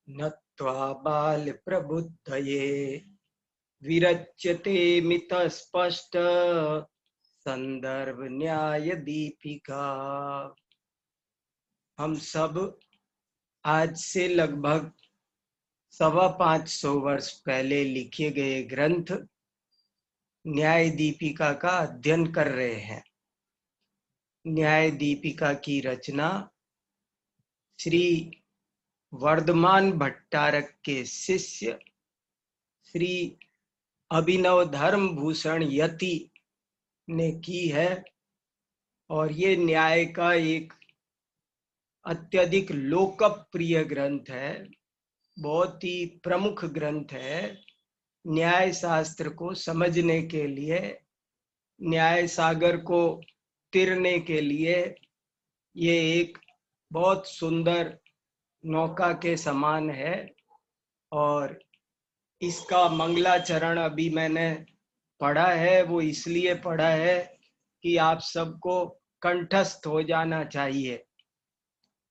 नत्वा बाल प्रबुद्धये विरच्यते मित स्पष्ट संदर्भ न्याय दीपिका। हम सब आज से लगभग 550 वर्ष पहले लिखे गए ग्रंथ न्याय दीपिका का अध्ययन कर रहे हैं। न्याय दीपिका की रचना श्री वर्धमान भट्टारक के शिष्य श्री अभिनव धर्म भूषण यति ने की है और ये न्याय का एक अत्यधिक लोकप्रिय ग्रंथ है, बहुत ही प्रमुख ग्रंथ है। न्याय शास्त्र को समझने के लिए, न्याय सागर को तिरने के लिए ये एक बहुत सुंदर नौका के समान है। और इसका मंगलाचरण अभी मैंने पढ़ा है, वो इसलिए पढ़ा है कि आप सबको कंठस्थ हो जाना चाहिए।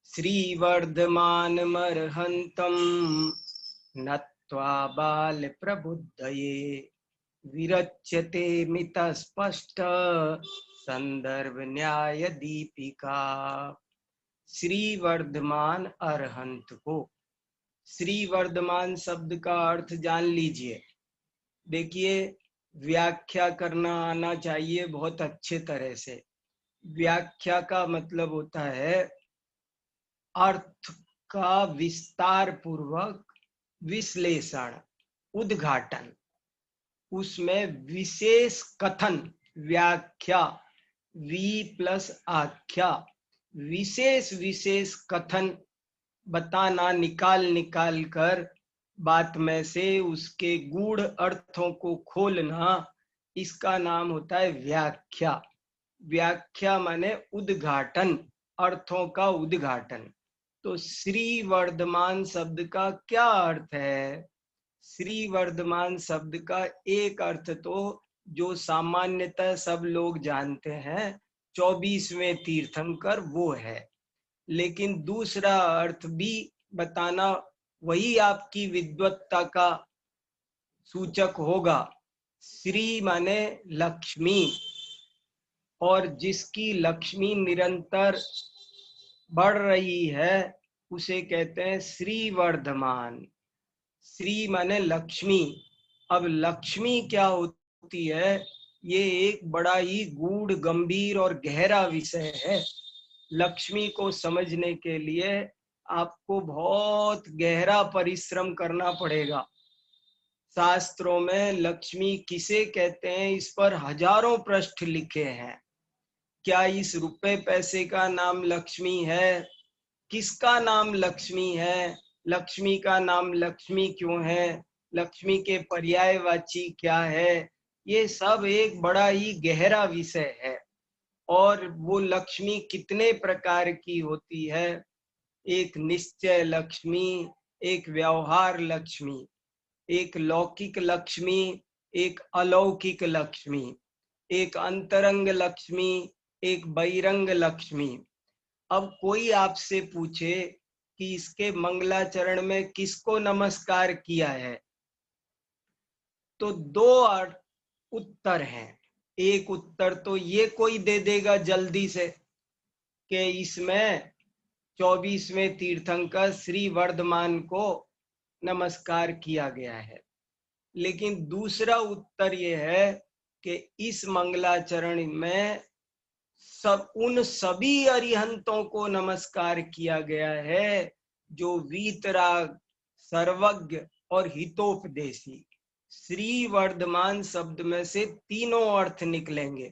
श्री वर्धमान मरहंतम नत्वा बाल प्रबुद्धये विरच्यते मित स्पष्ट संदर्भ न्याय दीपिका। श्री वर्धमान अरहंत को, श्री वर्धमान शब्द का अर्थ जान लीजिए। देखिए, व्याख्या करना आना चाहिए बहुत अच्छे तरह से। व्याख्या का मतलब होता है अर्थ का विस्तार पूर्वक विश्लेषण, उद्घाटन, उसमें विशेष कथन, व्याख्या, वी प्लस आख्या, विशेष कथन बताना, निकाल कर बात में से उसके गूढ़ अर्थों को खोलना, इसका नाम होता है व्याख्या। व्याख्या माने उद्घाटन, अर्थों का उद्घाटन। तो श्री वर्धमान शब्द का क्या अर्थ है? श्री वर्धमान शब्द का एक अर्थ तो जो सामान्यतः सब लोग जानते हैं, 24वें तीर्थंकर, वो है। लेकिन दूसरा अर्थ भी बताना वही आपकी विद्वत्ता का सूचक होगा। श्री माने लक्ष्मी, और जिसकी लक्ष्मी निरंतर बढ़ रही है उसे कहते हैं श्री वर्धमान। श्री माने लक्ष्मी। अब लक्ष्मी क्या होती है, ये एक बड़ा ही गूढ़, गंभीर और गहरा विषय है। लक्ष्मी को समझने के लिए आपको बहुत गहरा परिश्रम करना पड़ेगा। शास्त्रों में लक्ष्मी किसे कहते हैं, इस पर हजारों पृष्ठ लिखे हैं। क्या इस रुपए पैसे का नाम लक्ष्मी है? किसका नाम लक्ष्मी है? लक्ष्मी का नाम लक्ष्मी क्यों है? लक्ष्मी के पर्यायवाची क्या है? ये सब एक बड़ा ही गहरा विषय है। और वो लक्ष्मी कितने प्रकार की होती है? एक निश्चय लक्ष्मी, एक व्यवहार लक्ष्मी, एक लौकिक लक्ष्मी, एक अलौकिक लक्ष्मी, एक अंतरंग लक्ष्मी, एक बहिरंग लक्ष्मी। अब कोई आपसे पूछे कि इसके मंगलाचरण में किसको नमस्कार किया है, तो दो उत्तर हैं। एक उत्तर तो ये कोई दे देगा जल्दी से कि इसमें 24वें तीर्थंकर श्री वर्धमान को नमस्कार किया गया है। लेकिन दूसरा उत्तर ये है कि इस मंगलाचरण में उन सभी अरिहंतों को नमस्कार किया गया है जो वीतराग, सर्वज्ञ और हितोपदेशी। श्री वर्धमान शब्द में से तीनों अर्थ निकलेंगे,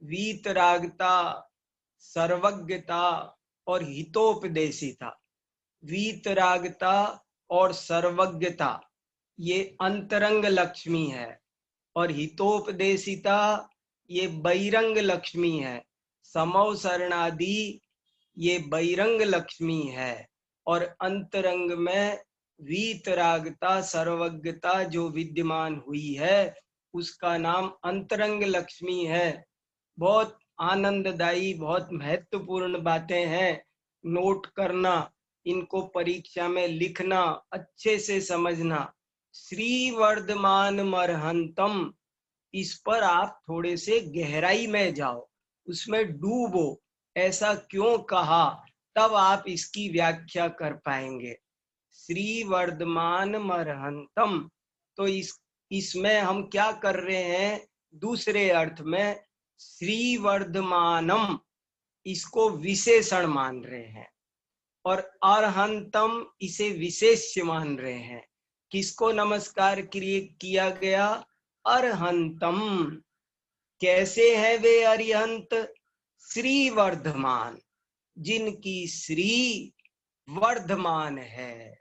वीतरागता, सर्वज्ञता और हितोपदेशिता। वीतरागता और सर्वज्ञता ये अंतरंग लक्ष्मी है, और हितोपदेशिता ये बहिरंग लक्ष्मी है। समौ शरणादि ये बहिरंग लक्ष्मी है, और अंतरंग में वीतरागता, सर्वज्ञता जो विद्यमान हुई है उसका नाम अंतरंग लक्ष्मी है। बहुत आनंददायी, बहुत महत्वपूर्ण बातें हैं, नोट करना। इनको परीक्षा में लिखना, अच्छे से समझना। श्री वर्धमान मरहंतम, इस पर आप थोड़े से गहराई में जाओ, उसमें डूबो, ऐसा क्यों कहा, तब आप इसकी व्याख्या कर पाएंगे। श्री वर्धमान मरहंतम, तो इसमें हम क्या कर रहे हैं, दूसरे अर्थ में श्री वर्धमानम, इसको विशेषण मान रहे हैं, और अरहंतम इसे विशेष्य मान रहे हैं। किसको नमस्कार किया गया, अरहंतम। कैसे है वे अरिहंत, श्री वर्धमान, जिनकी श्री वर्धमान है,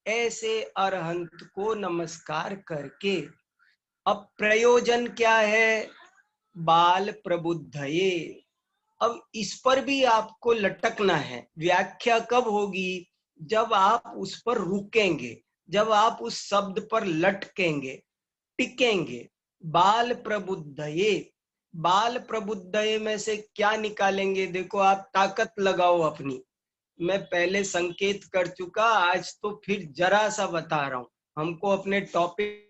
ऐसे अरहंत को नमस्कार करके। अब प्रयोजन क्या है, बाल प्रबुद्धये। अब इस पर भी आपको लटकना है। व्याख्या कब होगी, जब आप उस पर रुकेंगे, जब आप उस शब्द पर लटकेंगे, टिकेंगे। बाल प्रबुद्धये, बाल प्रबुद्धये में से क्या निकालेंगे, देखो आप ताकत लगाओ अपनी। मैं पहले संकेत कर चुका, आज तो फिर जरा सा बता रहा हूं। हमको अपने टॉपिक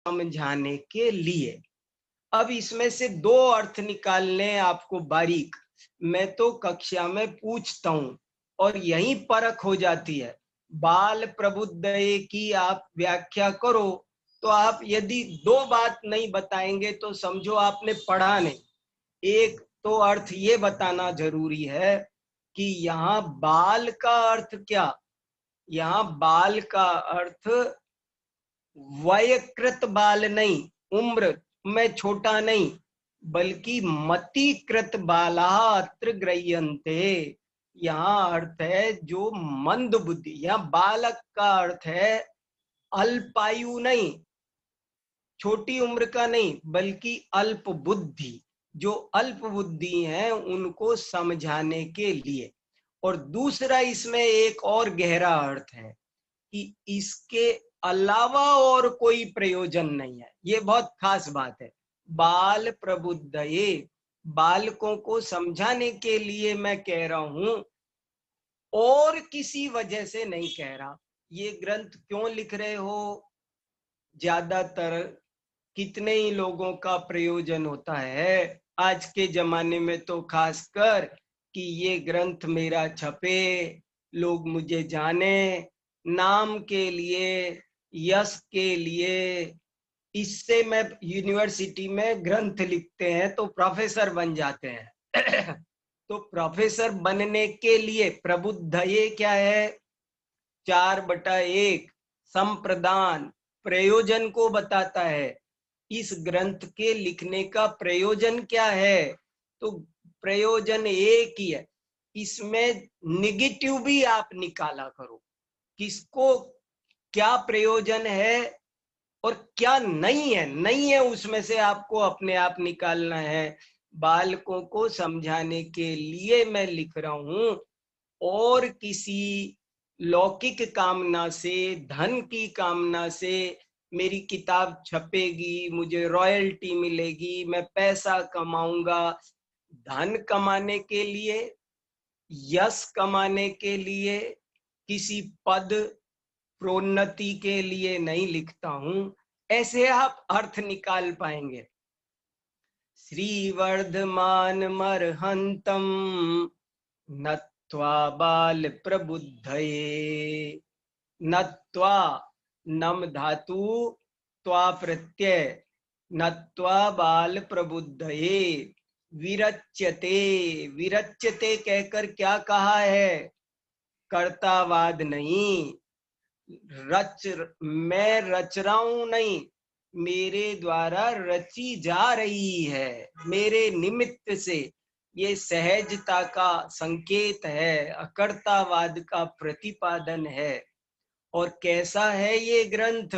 समझाने के लिए। अब इसमें से दो अर्थ निकालने आपको बारीक। मैं तो कक्षा में पूछता हूं और यही परख हो जाती है। बाल प्रबुद्धये की आप व्याख्या करो, तो आप यदि दो बात नहीं बताएंगे तो समझो आपने पढ़ा नहीं। एक तो अर्थ ये बताना जरूरी है कि यहाँ बाल का अर्थ क्या, यहाँ बाल का अर्थ वयकृत बाल नहीं, उम्र में छोटा नहीं, बल्कि मतिकृत बाला अत्र गृह्यन्ते। यहाँ अर्थ है जो मंद बुद्धि, यहाँ बालक का अर्थ है अल्पायु नहीं, छोटी उम्र का नहीं, बल्कि अल्प बुद्धि। जो अल्प बुद्धि हैं उनको समझाने के लिए। और दूसरा इसमें एक और गहरा अर्थ है कि इसके अलावा और कोई प्रयोजन नहीं है। ये बहुत खास बात है। बाल प्रबुद्धये, बालकों को समझाने के लिए मैं कह रहा हूं, और किसी वजह से नहीं कह रहा। ये ग्रंथ क्यों लिख रहे हो, ज्यादातर कितने ही लोगों का प्रयोजन होता है आज के जमाने में, तो खासकर कि ये ग्रंथ मेरा छपे, लोग मुझे जाने, नाम के लिए, यश के लिए। इससे मैं यूनिवर्सिटी में ग्रंथ लिखते हैं तो प्रोफेसर बन जाते हैं। तो प्रोफेसर बनने के लिए प्रबुद्धये क्या है, 4/1 संप्रदान, प्रयोजन को बताता है। इस ग्रंथ के लिखने का प्रयोजन क्या है, तो प्रयोजन एक ही है। इसमें निगेटिव भी आप निकाला करो, किसको क्या प्रयोजन है और क्या नहीं है, नहीं है उसमें से आपको अपने आप निकालना है। बालकों को समझाने के लिए मैं लिख रहा हूं, और किसी लौकिक कामना से, धन की कामना से मेरी किताब छपेगी, मुझे रॉयल्टी मिलेगी, मैं पैसा कमाऊंगा, धन कमाने के लिए, यश कमाने के लिए, किसी पद प्रोन्नति के लिए नहीं लिखता हूं। ऐसे आप अर्थ निकाल पाएंगे। श्री वर्धमान मरहंतम नत्वा बाल प्रबुद्धये। नत्वा, नम धातु, त्वा प्रत्यय, नत्वा बाल प्रबुद्धये। विरच्यते, विरच्यते कहकर क्या कहा है, कर्तावाद नहीं, मैं रच रहा हूं नहीं, मेरे द्वारा रची जा रही है, मेरे निमित्त से। ये सहजता का संकेत है, अकर्तावाद का प्रतिपादन है। और कैसा है ये ग्रंथ,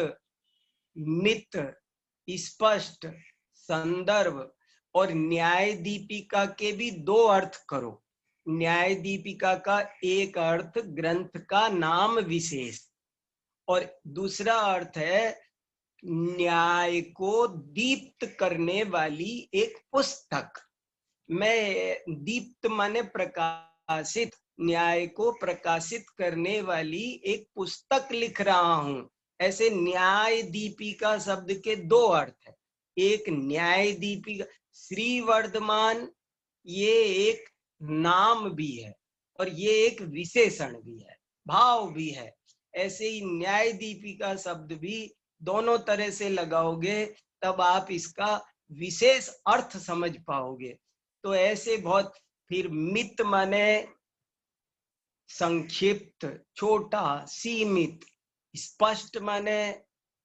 मित, स्पष्ट, संदर्भ। और न्याय दीपिका के भी दो अर्थ करो। न्याय दीपिका का एक अर्थ ग्रंथ का नाम विशेष, और दूसरा अर्थ है न्याय को दीप्त करने वाली एक पुस्तक। मैं दीप्त माने प्रकाशित, न्याय को प्रकाशित करने वाली एक पुस्तक लिख रहा हूं। ऐसे न्याय दीपिका शब्द के दो अर्थ है। एक न्याय दीपिका, श्री वर्धमान, ये एक नाम भी है और ये एक विशेषण भी है, भाव भी है। ऐसे ही न्याय दीपिका शब्द भी दोनों तरह से लगाओगे तब आप इसका विशेष अर्थ समझ पाओगे। तो ऐसे बहुत, फिर मित माने संक्षिप्त, छोटा, सीमित। स्पष्ट माने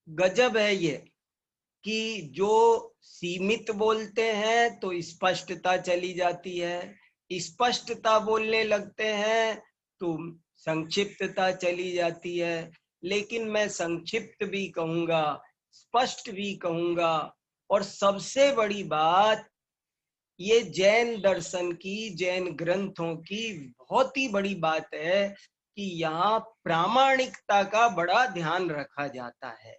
गजब है ये कि जो सीमित बोलते हैं तो स्पष्टता चली जाती है, स्पष्टता बोलने लगते हैं तो संक्षिप्तता चली जाती है। लेकिन मैं संक्षिप्त भी कहूंगा, स्पष्ट भी कहूंगा। और सबसे बड़ी बात, ये जैन दर्शन की, जैन ग्रंथों की बहुत ही बड़ी बात है कि यहाँ प्रामाणिकता का बड़ा ध्यान रखा जाता है।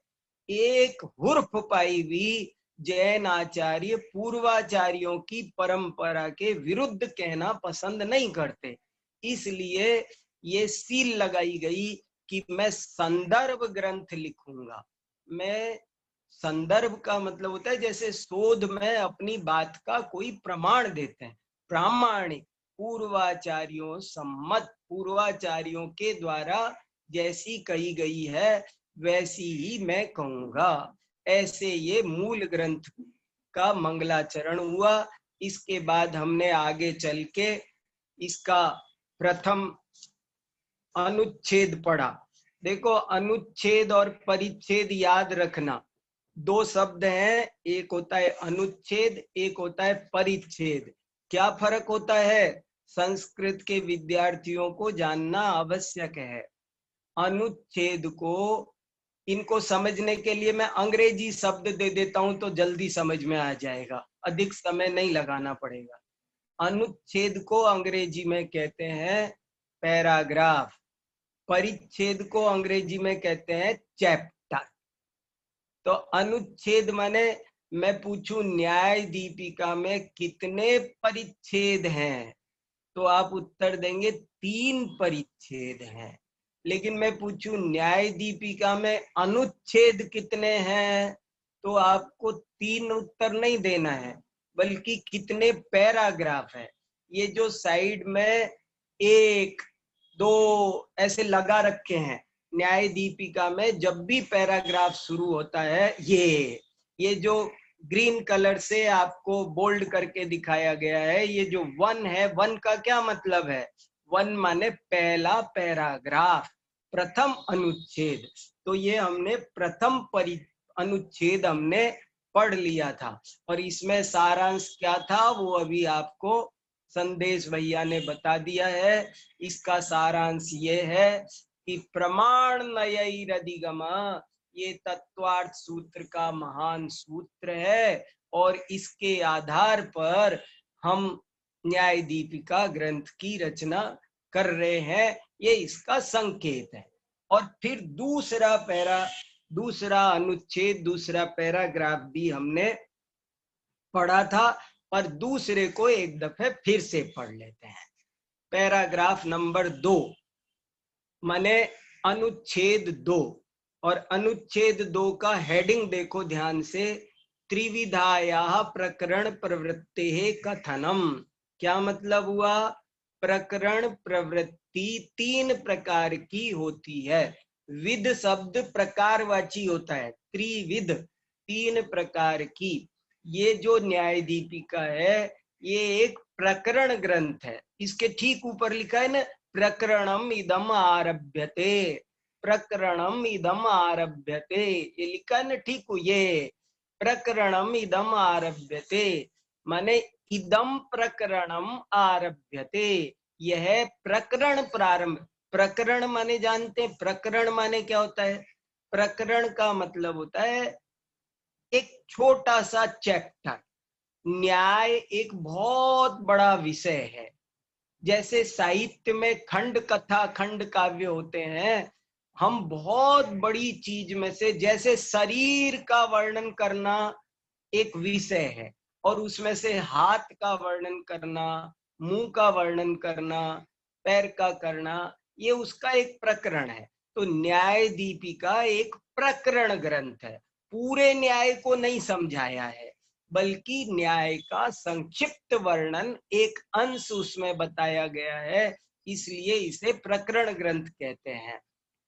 एक हुर्फ पाई भी जैन आचार्य पूर्वाचार्यों की परंपरा के विरुद्ध कहना पसंद नहीं करते। इसलिए ये सील लगाई गई कि मैं संदर्भ ग्रंथ लिखूंगा। मैं, संदर्भ का मतलब होता है जैसे शोध में अपनी बात का कोई प्रमाण देते हैं, प्रामाणिक, पूर्वाचार्यों सम्मत, पूर्वाचार्यों के द्वारा जैसी कही गई है वैसी ही मैं कहूंगा। ऐसे ये मूल ग्रंथ का मंगलाचरण हुआ। इसके बाद हमने आगे चल के इसका प्रथम अनुच्छेद पढ़ा। देखो, अनुच्छेद और परिच्छेद याद रखना, दो शब्द हैं, एक होता है अनुच्छेद, एक होता है परिच्छेद। क्या फर्क होता है? संस्कृत के विद्यार्थियों को जानना आवश्यक है। अनुच्छेद को, इनको समझने के लिए मैं अंग्रेजी शब्द दे देता हूं तो जल्दी समझ में आ जाएगा, अधिक समय नहीं लगाना पड़ेगा। अनुच्छेद को अंग्रेजी में कहते हैं पैराग्राफ, परिच्छेद को अंग्रेजी में कहते हैं चैप्टर। तो अनुच्छेद माने मैं पूछूं न्याय दीपिका में कितने परिच्छेद हैं, तो आप उत्तर देंगे 3 परिच्छेद हैं। लेकिन मैं पूछूं न्याय दीपिका में अनुच्छेद कितने हैं, तो आपको 3 उत्तर नहीं देना है, बल्कि कितने पैराग्राफ है। ये जो साइड में 1, 2 ऐसे लगा रखे हैं, न्याय दीपिका में जब भी पैराग्राफ शुरू होता है, ये जो ग्रीन कलर से आपको बोल्ड करके दिखाया गया है, ये जो 1 है, 1 का क्या मतलब है? 1 माने पहला पैराग्राफ, प्रथम अनुच्छेद। तो ये हमने प्रथम अनुच्छेद हमने पढ़ लिया था और इसमें सारांश क्या था वो अभी आपको संदेश भैया ने बता दिया है। इसका सारांश ये है कि प्रमाण नयैरधिगमा, ये तत्वार्थ सूत्र का महान सूत्र है और इसके आधार पर हम न्याय दीपिका ग्रंथ की रचना कर रहे हैं, ये इसका संकेत है। और फिर दूसरा अनुच्छेद, दूसरा पैराग्राफ भी हमने पढ़ा था, और दूसरे को एक दफे फिर से पढ़ लेते हैं। पैराग्राफ नंबर 2 माने अनुच्छेद 2, और अनुच्छेद 2 का हेडिंग देखो ध्यान से, त्रिविधायाः प्रकरण प्रवृत्ते कथनम। क्या मतलब हुआ? प्रकरण प्रवृत्ति 3 प्रकार की होती है। विद शब्द प्रकारवाची होता है, त्रिविध, 3 प्रकार की। ये जो न्याय दीपिका है ये एक प्रकरण ग्रंथ है। इसके ठीक ऊपर लिखा है ना, प्रकरणम इदम आरभ्यते, प्रकरणम इदम आरभ्यते, ये लिखा है ना, ठीक हो, ये प्रकरणम इदम आरभ्यते माने इदम प्रकरणम आरभ्यते, यह प्रकरण प्रारंभ। प्रकरण माने जानते हैं, प्रकरण माने क्या होता है? प्रकरण का मतलब होता है एक छोटा सा चैप्टर। न्याय एक बहुत बड़ा विषय है। जैसे साहित्य में खंड कथा, खंड काव्य होते हैं, हम बहुत बड़ी चीज में से, जैसे शरीर का वर्णन करना एक विषय है और उसमें से हाथ का वर्णन करना, मुंह का वर्णन करना, पैर का करना, ये उसका एक प्रकरण है। तो न्याय दीपिका एक प्रकरण ग्रंथ है, पूरे न्याय को नहीं समझाया है, बल्कि न्याय का संक्षिप्त वर्णन एक अंश उसमें बताया गया है, इसलिए इसे प्रकरण ग्रंथ कहते हैं।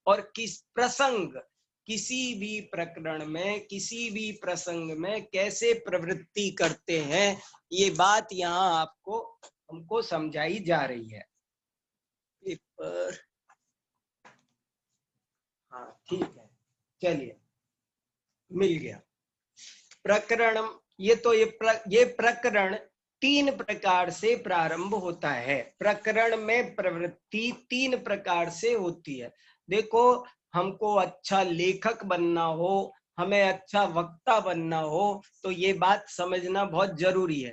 और किसी भी प्रकरण में, किसी भी प्रसंग में कैसे प्रवृत्ति करते हैं, ये बात यहाँ आपको हमको समझाई जा रही है। पेपर, हाँ ठीक है, चलिए मिल गया प्रकरण। ये प्रकरण 3 प्रकार से प्रारंभ होता है। प्रकरण में प्रवृत्ति 3 प्रकार से होती है। देखो, हमको अच्छा लेखक बनना हो, हमें अच्छा वक्ता बनना हो, तो ये बात समझना बहुत जरूरी है।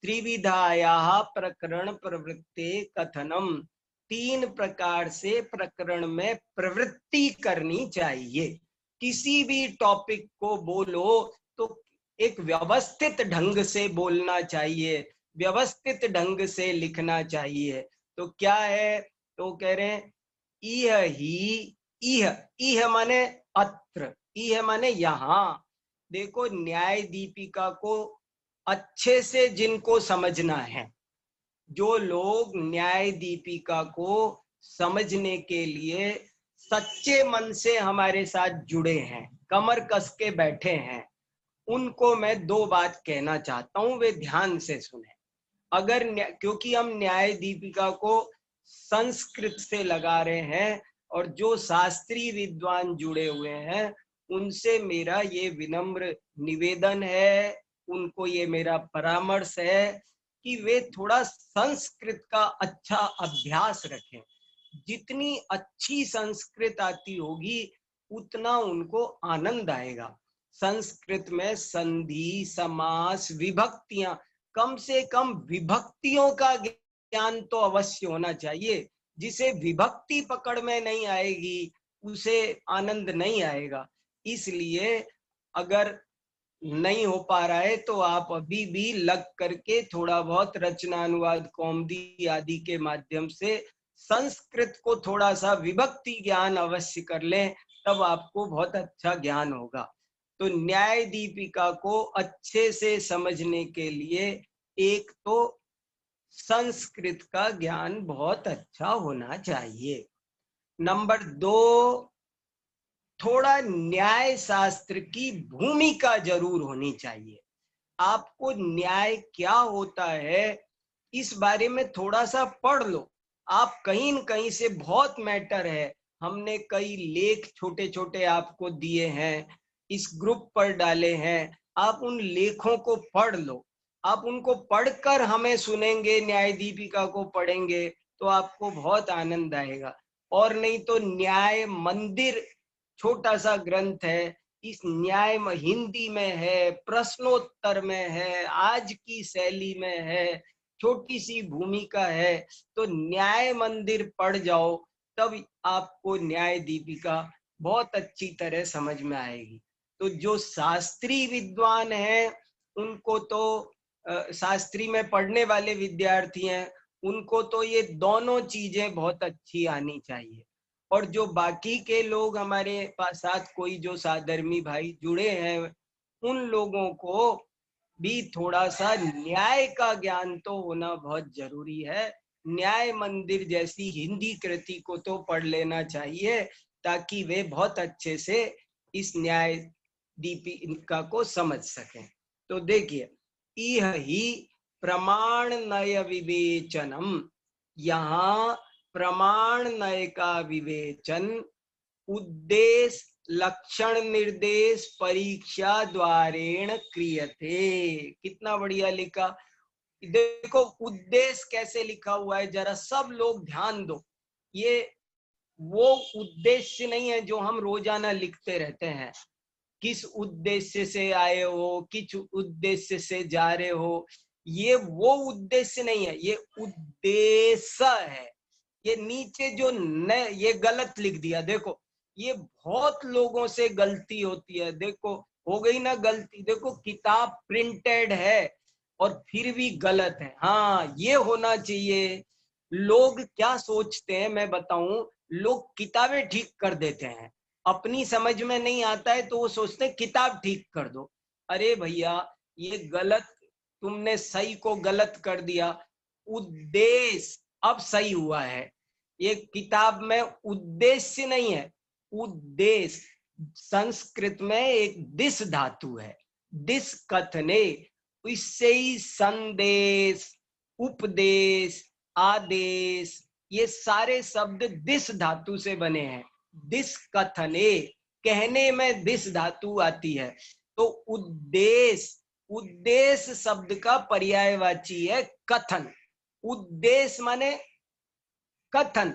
त्रिविधायाः प्रकरण प्रवृत्ते कथनम, 3 प्रकार से प्रकरण में प्रवृत्ति करनी चाहिए। किसी भी टॉपिक को बोलो तो एक व्यवस्थित ढंग से बोलना चाहिए, व्यवस्थित ढंग से लिखना चाहिए। तो क्या है, तो कह रहे हैं इह ही, इह माने अत्र, इह माने यहाँ। देखो, न्याय दीपिका को अच्छे से जिनको समझना है, जो लोग न्याय दीपिका को समझने के लिए सच्चे मन से हमारे साथ जुड़े हैं, कमर कस के बैठे हैं, उनको मैं 2 बात कहना चाहता हूं, वे ध्यान से सुने। क्योंकि हम न्याय दीपिका को संस्कृत से लगा रहे हैं और जो शास्त्रीय विद्वान जुड़े हुए हैं उनसे मेरा ये विनम्र निवेदन है, उनको ये मेरा परामर्श है कि वे थोड़ा संस्कृत का अच्छा अभ्यास रखें। जितनी अच्छी संस्कृत आती होगी उतना उनको आनंद आएगा। संस्कृत में संधि, समास, विभक्तियां, कम से कम विभक्तियों का ज्ञान तो अवश्य होना चाहिए। जिसे विभक्ति पकड़ में नहीं आएगी उसे आनंद नहीं आएगा। इसलिए अगर नहीं हो पा रहा है तो आप अभी भी लग करके थोड़ा बहुत रचना, अनुवाद, कौमुदी आदि के माध्यम से संस्कृत को थोड़ा सा विभक्ति ज्ञान अवश्य कर लें, तब आपको बहुत अच्छा ज्ञान होगा। तो न्याय दीपिका को अच्छे से समझने के लिए एक तो संस्कृत का ज्ञान बहुत अच्छा होना चाहिए। नंबर 2, थोड़ा न्याय शास्त्र की भूमिका जरूर होनी चाहिए। आपको न्याय क्या होता है इस बारे में थोड़ा सा पढ़ लो। आप कहीं न कहीं से, बहुत मैटर है, हमने कई लेख छोटे छोटे आपको दिए हैं, इस ग्रुप पर डाले हैं, आप उन लेखों को पढ़ लो। आप उनको पढ़कर हमें सुनेंगे, न्याय दीपिका को पढ़ेंगे तो आपको बहुत आनंद आएगा। और नहीं तो न्याय मंदिर छोटा सा ग्रंथ है, इस न्याय में हिंदी में है, प्रश्नोत्तर में है, आज की शैली में है, छोटी सी भूमिका है। तो न्याय मंदिर पढ़ जाओ, तब आपको न्याय दीपिका बहुत अच्छी तरह समझ में आएगी। तो जो शास्त्री विद्वान हैं उनको तो, शास्त्री में पढ़ने वाले विद्यार्थी हैं उनको तो ये दोनों चीजें बहुत अच्छी आनी चाहिए। और जो बाकी के लोग हमारे साथ, कोई जो साधर्मी भाई जुड़े हैं, उन लोगों को भी थोड़ा सा न्याय का ज्ञान तो होना बहुत जरूरी है। न्याय मंदिर जैसी हिंदी कृति को तो पढ़ लेना चाहिए ताकि वे बहुत अच्छे से इस न्याय दीपिका को समझ सकें। तो देखिए, इह ही प्रमाण नय विवेचनम, यहाँ प्रमाण नय का विवेचन उद्देश्य, लक्षण, निर्देश, परीक्षा द्वारेण क्रियते। कितना बढ़िया लिखा। देखो उद्देश्य कैसे लिखा हुआ है, जरा सब लोग ध्यान दो। ये वो उद्देश्य नहीं है जो हम रोजाना लिखते रहते हैं, किस उद्देश्य से आए हो, किस उद्देश्य से जा रहे हो, ये वो उद्देश्य नहीं है, ये उद्देश्य है। ये नीचे जो न, ये गलत लिख दिया। देखो, ये बहुत लोगों से गलती होती है। देखो हो गई ना गलती, देखो किताब प्रिंटेड है और फिर भी गलत है। हाँ ये होना चाहिए। लोग क्या सोचते हैं मैं बताऊं, लोग किताबें ठीक कर देते हैं, अपनी समझ में नहीं आता है तो वो सोचते हैं किताब ठीक कर दो। अरे भैया ये गलत, तुमने सही को गलत कर दिया। उद्देश्य अब सही हुआ है। ये किताब में उद्देश्य नहीं है, उद्देश्य। संस्कृत में एक दिस धातु है, दिस कथने, इससे ही संदेश, उपदेश, आदेश, ये सारे शब्द दिस धातु से बने हैं। दिस कथने, कहने में दिस धातु आती है। तो उद्देश्य, उद्देश्य शब्द का पर्यायवाची है कथन। उद्देश्य माने कथन।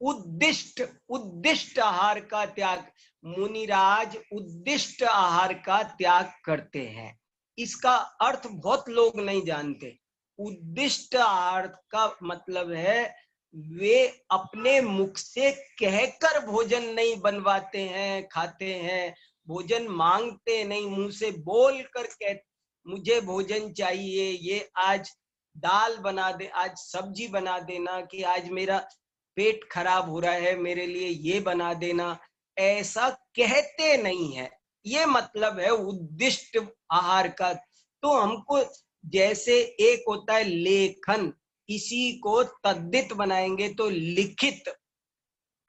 उद्दिष्ट, उद्दिष्ट आहार का त्याग, मुनिराज उद्दिष्ट आहार का त्याग करते हैं। इसका अर्थ बहुत लोग नहीं जानते। उद्दिष्ट आहार का मतलब है वे अपने मुख से कहकर भोजन नहीं बनवाते हैं, खाते हैं, भोजन मांगते नहीं, मुंह से बोल कर कह मुझे भोजन चाहिए, ये आज दाल बना दे, आज सब्जी बना देना, कि आज मेरा पेट खराब हो रहा है मेरे लिए ये बना देना, ऐसा कहते नहीं है। ये मतलब है उद्दिष्ट आहार का। तो हमको जैसे एक होता है लेखन, इसी को तद्धित बनाएंगे तो लिखित,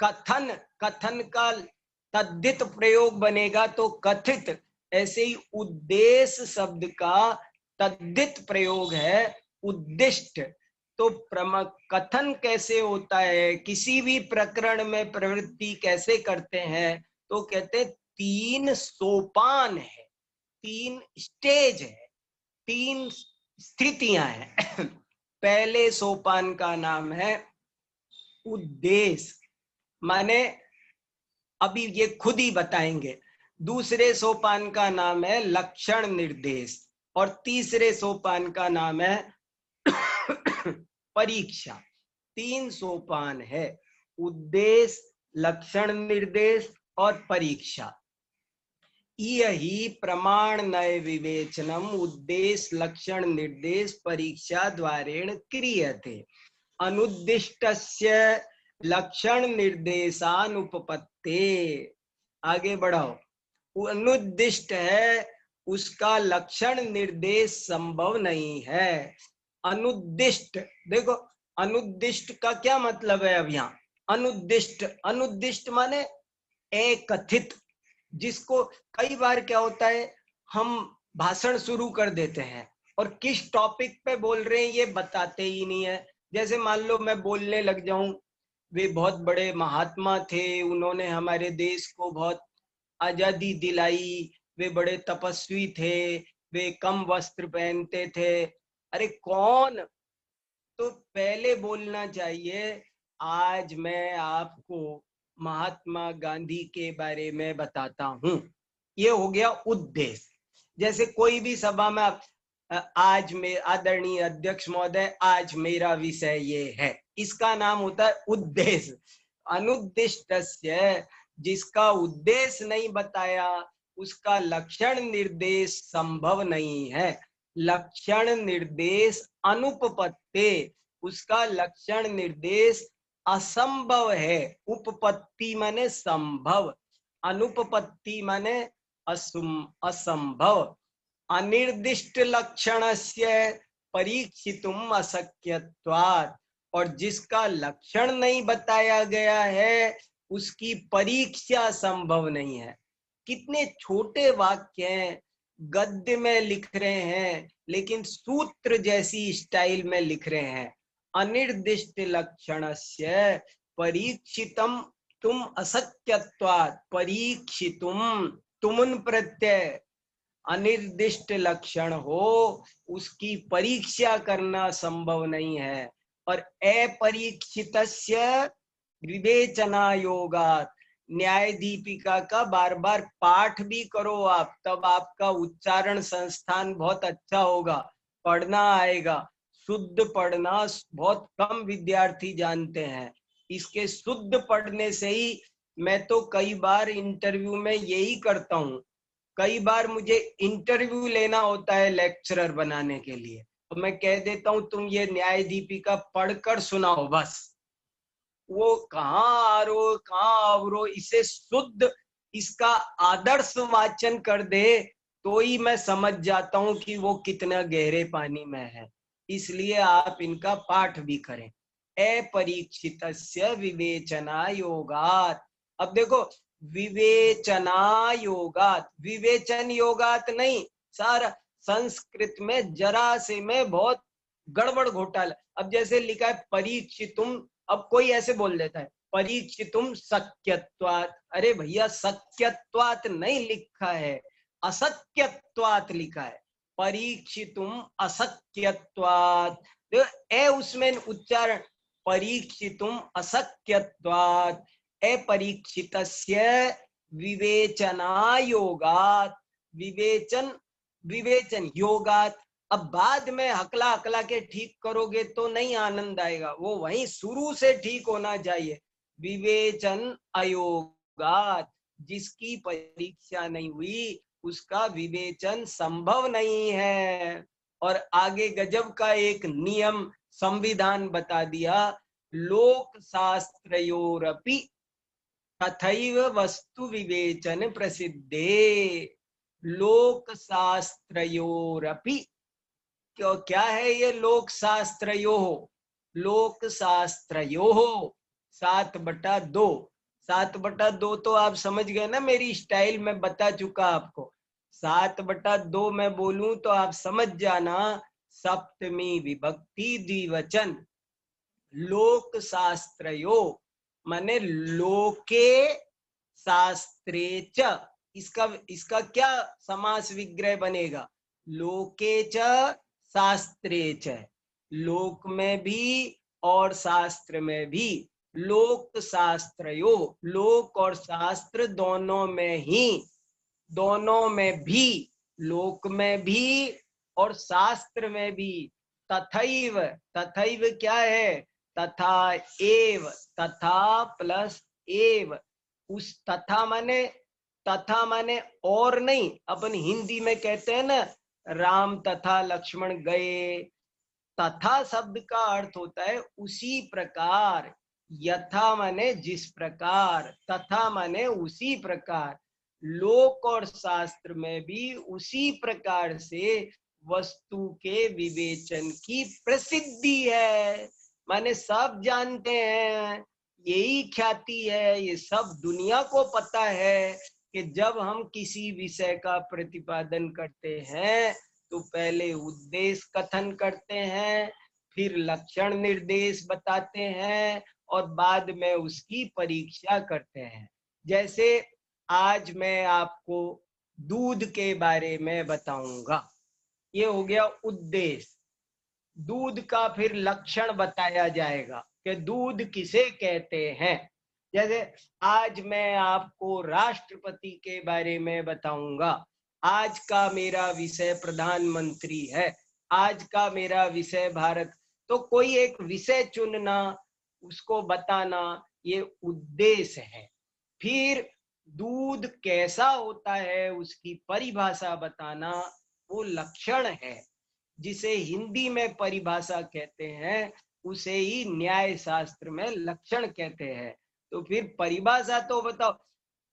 कथन, कथन का तद्धित प्रयोग बनेगा तो कथित। ऐसे ही उद्देश्य शब्द का तद्धित प्रयोग है उद्दिष्ट। तो कथन कैसे होता है, किसी भी प्रकरण में प्रवृत्ति कैसे करते हैं, तो कहते हैं 3 सोपान है, 3 स्टेज है, 3 स्थितियां हैं। पहले सोपान का नाम है उद्देश्य, माने अभी ये खुद ही बताएंगे। दूसरे सोपान का नाम है लक्षण निर्देश, और तीसरे सोपान का नाम है परीक्षा। 3 सोपान है, उद्देश्य, लक्षण निर्देश और परीक्षा। यही प्रमाण नय विवेचनम उद्देश्य लक्षण निर्देश परीक्षा द्वारेण क्रियते। अनुद्दिष्टस्य लक्षण निर्देशानुपपत्ते, आगे बढ़ाओ। अनुद्दिष्ट है, उसका लक्षण निर्देश संभव नहीं है। अनुद्दिष्ट, देखो अनुद्दिष्ट का क्या मतलब है अब यहाँ। अनुद्दिष्ट, अनुद्दिष्ट माने अकथित, जिसको कई बार क्या होता है, हम भाषण शुरू कर देते हैं और किस टॉपिक पे बोल रहे हैं ये बताते ही नहीं है। जैसे मान लो मैं बोलने लग जाऊं, वे बहुत बड़े महात्मा थे, उन्होंने हमारे देश को बहुत आजादी दिलाई, वे बड़े तपस्वी थे, वे कम वस्त्र पहनते थे। अरे कौन, तो पहले बोलना चाहिए आज मैं आपको महात्मा गांधी के बारे में बताता हूं। ये हो गया उद्देश्य। जैसे कोई भी सभा में आप आज में आदरणीय अध्यक्ष महोदय आज मेरा विषय ये है, इसका नाम होता है उद्देश्य। अनुद्दिष्टस्य, जिसका उद्देश्य नहीं बताया उसका लक्षण निर्देश संभव नहीं है। लक्षण निर्देश अनुपपत्ते, उसका लक्षण निर्देश असंभव है। उपपत्ति माने संभव, अनुपपत्ति माने असंभव। अनिर्दिष्ट लक्षणस्य परीक्षितुम अशक्यत्वात्, और जिसका लक्षण नहीं बताया गया है उसकी परीक्षा संभव नहीं है। कितने छोटे वाक्य हैं, गद्य में लिख रहे हैं लेकिन सूत्र जैसी स्टाइल में लिख रहे हैं। अनिर्दिष्ट लक्षणस्य परीक्षितम तुम अशक्यत्वात्, परीक्षितुम तुमुन प्रत्यय, अनिर्दिष्ट लक्षण हो उसकी परीक्षा करना संभव नहीं है। और अपरीक्षितस्य विवेचना योगात्, न्याय दीपिका का बार बार पाठ भी करो आप, तब आपका उच्चारण संस्थान बहुत अच्छा होगा, पढ़ना आएगा। शुद्ध पढ़ना बहुत कम विद्यार्थी जानते हैं, इसके शुद्ध पढ़ने से ही मैं तो कई बार इंटरव्यू में यही करता हूँ। कई बार मुझे इंटरव्यू लेना होता है लेक्चरर बनाने के लिए, तो मैं कह देता हूँ तुम ये न्याय दीपिका पढ़कर सुनाओ बस। वो कहाँ आरो कहाँ अवरो, इसे शुद्ध इसका आदर्श वाचन कर दे तो ही मैं समझ जाता हूँ कि वो कितना गहरे पानी में है। इसलिए आप इनका पाठ भी करें। अपरीक्षितस्य विवेचना योगात। अब देखो, विवेचना योगात, विवेचन योगात नहीं, सारा संस्कृत में जरा से में बहुत गड़बड़ घोटाला। अब जैसे लिखा है परीक्षितुम, अब कोई ऐसे बोल देता है परीक्षितुम शक्यत्वात्। अरे भैया, शक्यत्वात् नहीं लिखा है, असक्यत्वात् लिखा है। परीक्षितुम अशक्यत्वात्, ए उसमें उच्चारण, परीक्षितुम अशक्यत्वात् अपरीक्षितस्य विवेचना योगात्। विवेचन, विवेचन योगात्। अब बाद में हकला हकला के ठीक करोगे तो नहीं आनंद आएगा, वो वहीं शुरू से ठीक होना चाहिए। विवेचन अयोगात, जिसकी परीक्षा नहीं हुई उसका विवेचन संभव नहीं है। और आगे गजब का एक नियम संविधान बता दिया, लोक शास्त्रयोरपि तथैव वस्तु विवेचन प्रसिद्धे। लोक शास्त्रयोरपि, क्यों, क्या है ये लोक शास्त्रयो? लोक शास्त्रयो 7/2। 7/2 तो आप समझ गए ना, मेरी स्टाइल में बता चुका आपको। 7/2 में बोलूं तो आप समझ जाना, सप्तमी विभक्ति द्विवचन। लोक शास्त्रयो माने लोके शास्त्रे च। इसका क्या समास विग्रह बनेगा? लोके च शास्त्रे च, लोक में भी और शास्त्र में भी। लोक शास्त्रयो, लोक और शास्त्र दोनों में ही, दोनों में भी, लोक में भी और शास्त्र में भी। तथैव, तथैव क्या है? तथा एव, तथा प्लस एव। उस तथा माने, तथा माने और नहीं, अपन हिंदी में कहते हैं ना, राम तथा लक्ष्मण गए। तथा शब्द का अर्थ होता है उसी प्रकार। यथा माने जिस प्रकार, तथा माने उसी प्रकार। लोक और शास्त्र में भी उसी प्रकार से वस्तु के विवेचन की प्रसिद्धि है। माने सब जानते हैं, यही ख्याति है, ये सब दुनिया को पता है कि जब हम किसी विषय का प्रतिपादन करते हैं तो पहले उद्देश्य कथन करते हैं, फिर लक्षण निर्देश बताते हैं और बाद में उसकी परीक्षा करते हैं। जैसे आज मैं आपको दूध के बारे में बताऊंगा, ये हो गया उद्देश्य। दूध का फिर लक्षण बताया जाएगा कि दूध किसे कहते हैं। जैसे आज मैं आपको राष्ट्रपति के बारे में बताऊंगा। आज का मेरा विषय प्रधानमंत्री है, आज का मेरा विषय भारत। तो कोई एक विषय चुनना, उसको बताना, ये उद्देश्य है। फिर दूध कैसा होता है उसकी परिभाषा बताना, वो लक्षण है। जिसे हिंदी में परिभाषा कहते हैं उसे ही न्याय शास्त्र में लक्षण कहते हैं। तो फिर परिभाषा तो बताओ,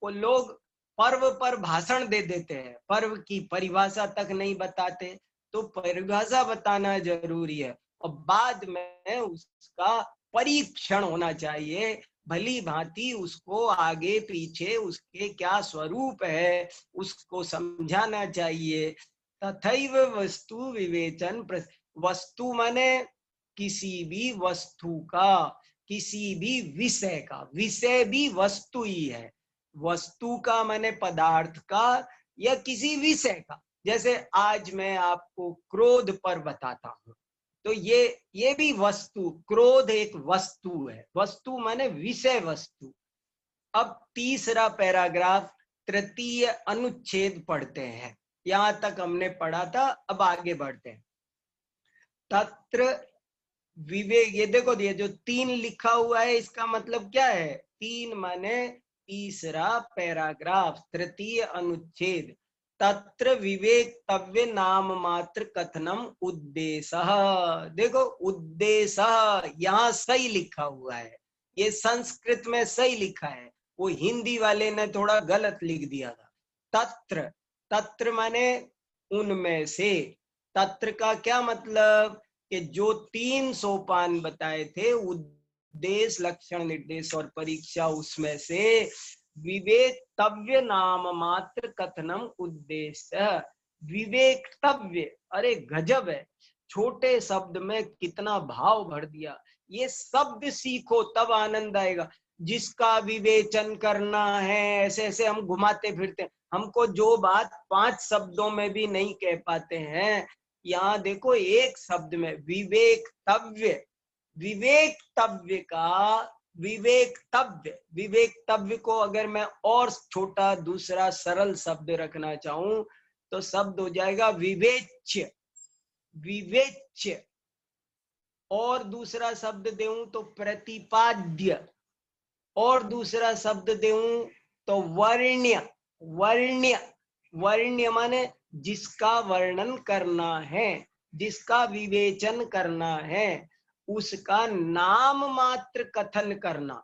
वो लोग पर्व पर भाषण दे देते हैं, पर्व की परिभाषा तक नहीं बताते। तो परिभाषा बताना जरूरी है और बाद में उसका परीक्षण होना चाहिए। भली भांति उसको आगे पीछे उसके क्या स्वरूप है उसको समझाना चाहिए। तथैव वस्तु विवेचन। वस्तु माने किसी भी वस्तु का, किसी भी विषय का, विषय भी वस्तु ही है। वस्तु का माने पदार्थ का या किसी विषय का। जैसे आज मैं आपको क्रोध पर बताता हूँ, तो ये भी वस्तु, क्रोध एक वस्तु है। वस्तु माने विषय वस्तु। अब तीसरा पैराग्राफ, तृतीय अनुच्छेद पढ़ते हैं। यहां तक हमने पढ़ा था, अब आगे बढ़ते हैं। तत्र विवेक, ये देखो, ये जो 3 लिखा हुआ है इसका मतलब क्या है? 3 माने तीसरा पैराग्राफ, तृतीय अनुच्छेद, तत्र विवेक्तव्य नाम मात्र कथनम उद्देश्य। देखो उद्देश्य यहाँ सही लिखा हुआ है, ये संस्कृत में सही लिखा है, वो हिंदी वाले ने थोड़ा गलत लिख दिया था। तत्र, तत्र माने उनमें से, तत्र का क्या मतलब कि जो 3 सोपान बताए थे, उद्देश्य, लक्षण, निर्देश और परीक्षा, उसमें से विवेक्तव्य नाम मात्र कथनम उद्देश्य। विवेक्तव्य, अरे गजब है, छोटे शब्द में कितना भाव भर दिया। ये शब्द सीखो तब आनंद आएगा। जिसका विवेचन करना है, ऐसे ऐसे हम घुमाते फिरते हैं, हमको जो बात 5 शब्दों में भी नहीं कह पाते हैं, यहाँ देखो एक शब्द में विवेक्तव्य, विवेक्तव्य का विवेक्तव्य, विवेक्तव्य को अगर मैं और छोटा दूसरा सरल शब्द रखना चाहूं तो शब्द हो जाएगा विवेच्य, विवेच्य। और दूसरा शब्द देऊं तो प्रतिपाद्य, और दूसरा शब्द देऊं तो वर्ण्य, वर्ण्य, वर्ण्य माने जिसका वर्णन करना है, जिसका विवेचन करना है, उसका नाम मात्र कथन करना,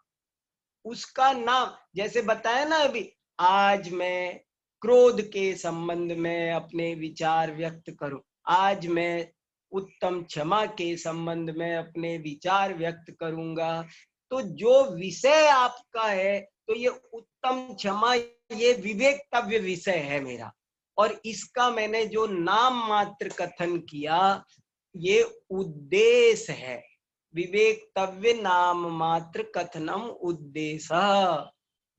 उसका नाम। जैसे बताया ना अभी, आज मैं क्रोध के संबंध में अपने विचार व्यक्त करूं, आज मैं उत्तम क्षमा के संबंध में अपने विचार व्यक्त करूंगा, तो जो विषय आपका है, तो ये उत्तम क्षमा, ये विवेक्तव्य विषय है मेरा, और इसका मैंने जो नाम मात्र कथन किया, ये उद्देश्य है। विवेक्तव्य नाम मात्र कथनम उद्देश्य।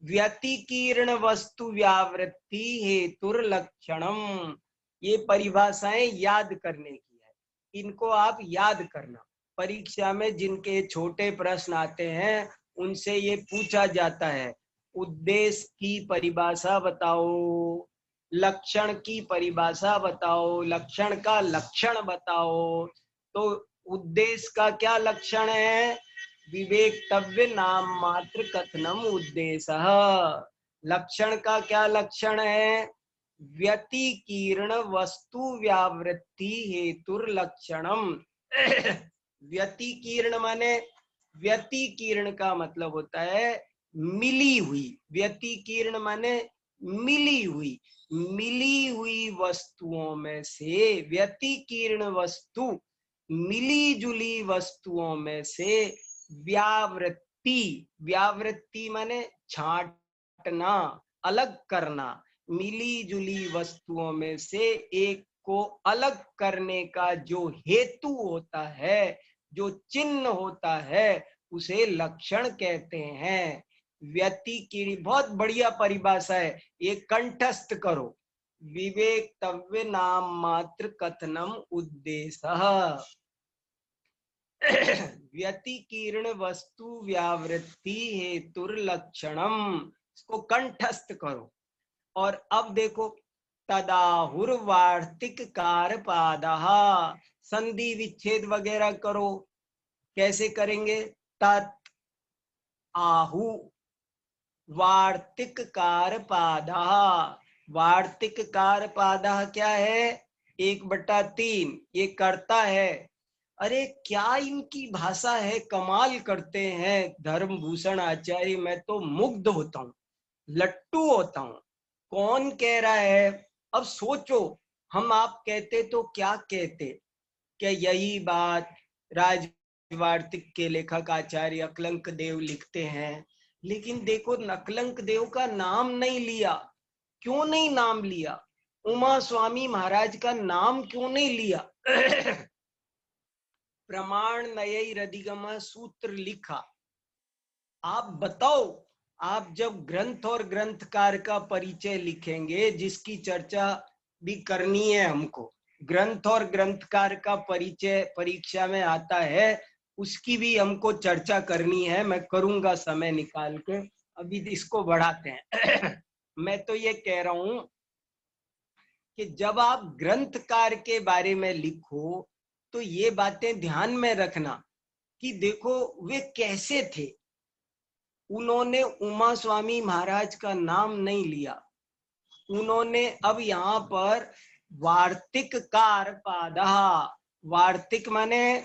व्यतिकीर्ण वस्तु व्यावृत्ति हेतुर लक्षणम। ये परिभाषाएं याद करने की है, इनको आप याद करना। परीक्षा में जिनके छोटे प्रश्न आते हैं उनसे ये पूछा जाता है, उद्देश्य की परिभाषा बताओ, लक्षण की परिभाषा बताओ, लक्षण का लक्षण बताओ। तो उद्देश्य का क्या लक्षण है? विवेक्तव्य नाम मात्र कथनम उद्देश्य। लक्षण का क्या लक्षण है? व्यतिकीर्ण वस्तु व्यावृत्ति हेतुर लक्षणम। व्यतिकीर्ण माने, व्यतिकीर्ण का मतलब होता है मिली हुई, व्यतिकीर्ण माने मिली हुई, मिली हुई वस्तुओं में से, व्यतिकीर्ण वस्तु मिली जुली वस्तुओं में से व्यावृत्ति, व्यावृत्ति माने छांटना, अलग करना, मिली जुली वस्तुओं में से एक को अलग करने का जो हेतु होता है, जो चिन्ह होता है, उसे लक्षण कहते हैं। व्यतिकीर्ण, बहुत बढ़िया परिभाषा है, ये कंठस्थ करो। विवेक्तव्य नाम मात्र कथनम उद्देश्य। व्यतिकीर्ण वस्तु व्यावृत्ति हेतुर लक्षणम, इसको कंठस्थ करो। और अब देखो, तदाहुर वार्तिक कारपादः, संधि विच्छेद वगैरह करो। कैसे करेंगे? तत् आहु वार्तिक कारपादः। वार्तिक कारपादः क्या है? 1/3, ये करता है। अरे क्या इनकी भाषा है, कमाल करते हैं धर्मभूषण आचार्य, मैं तो मुग्ध होता हूँ, लट्टू होता हूँ। कौन कह रहा है? अब सोचो, हम आप कहते तो क्या कहते? क्या यही बात राजवार्तिक के लेखक आचार्य अकलंक देव लिखते हैं? लेकिन देखो, अकलंक देव का नाम नहीं लिया। क्यों नहीं नाम लिया? उमा स्वामी महाराज का नाम क्यों नहीं लिया? प्रमाण नयैरधिगम सूत्र लिखा। आप बताओ, आप जब ग्रंथ और ग्रंथकार का परिचय लिखेंगे, जिसकी चर्चा भी करनी है हमको, ग्रंथ और ग्रंथकार का परिचय परीक्षा में आता है, उसकी भी हमको चर्चा करनी है। मैं करूंगा समय निकाल के, अभी इसको बढ़ाते हैं। मैं तो ये कह रहा हूं कि जब आप ग्रंथकार के बारे में लिखो तो ये बातें ध्यान में रखना कि देखो वे कैसे थे। उन्होंने उमा स्वामी महाराज का नाम नहीं लिया। उन्होंने अब यहाँ पर वार्तिक कारपादा, वार्तिक माने,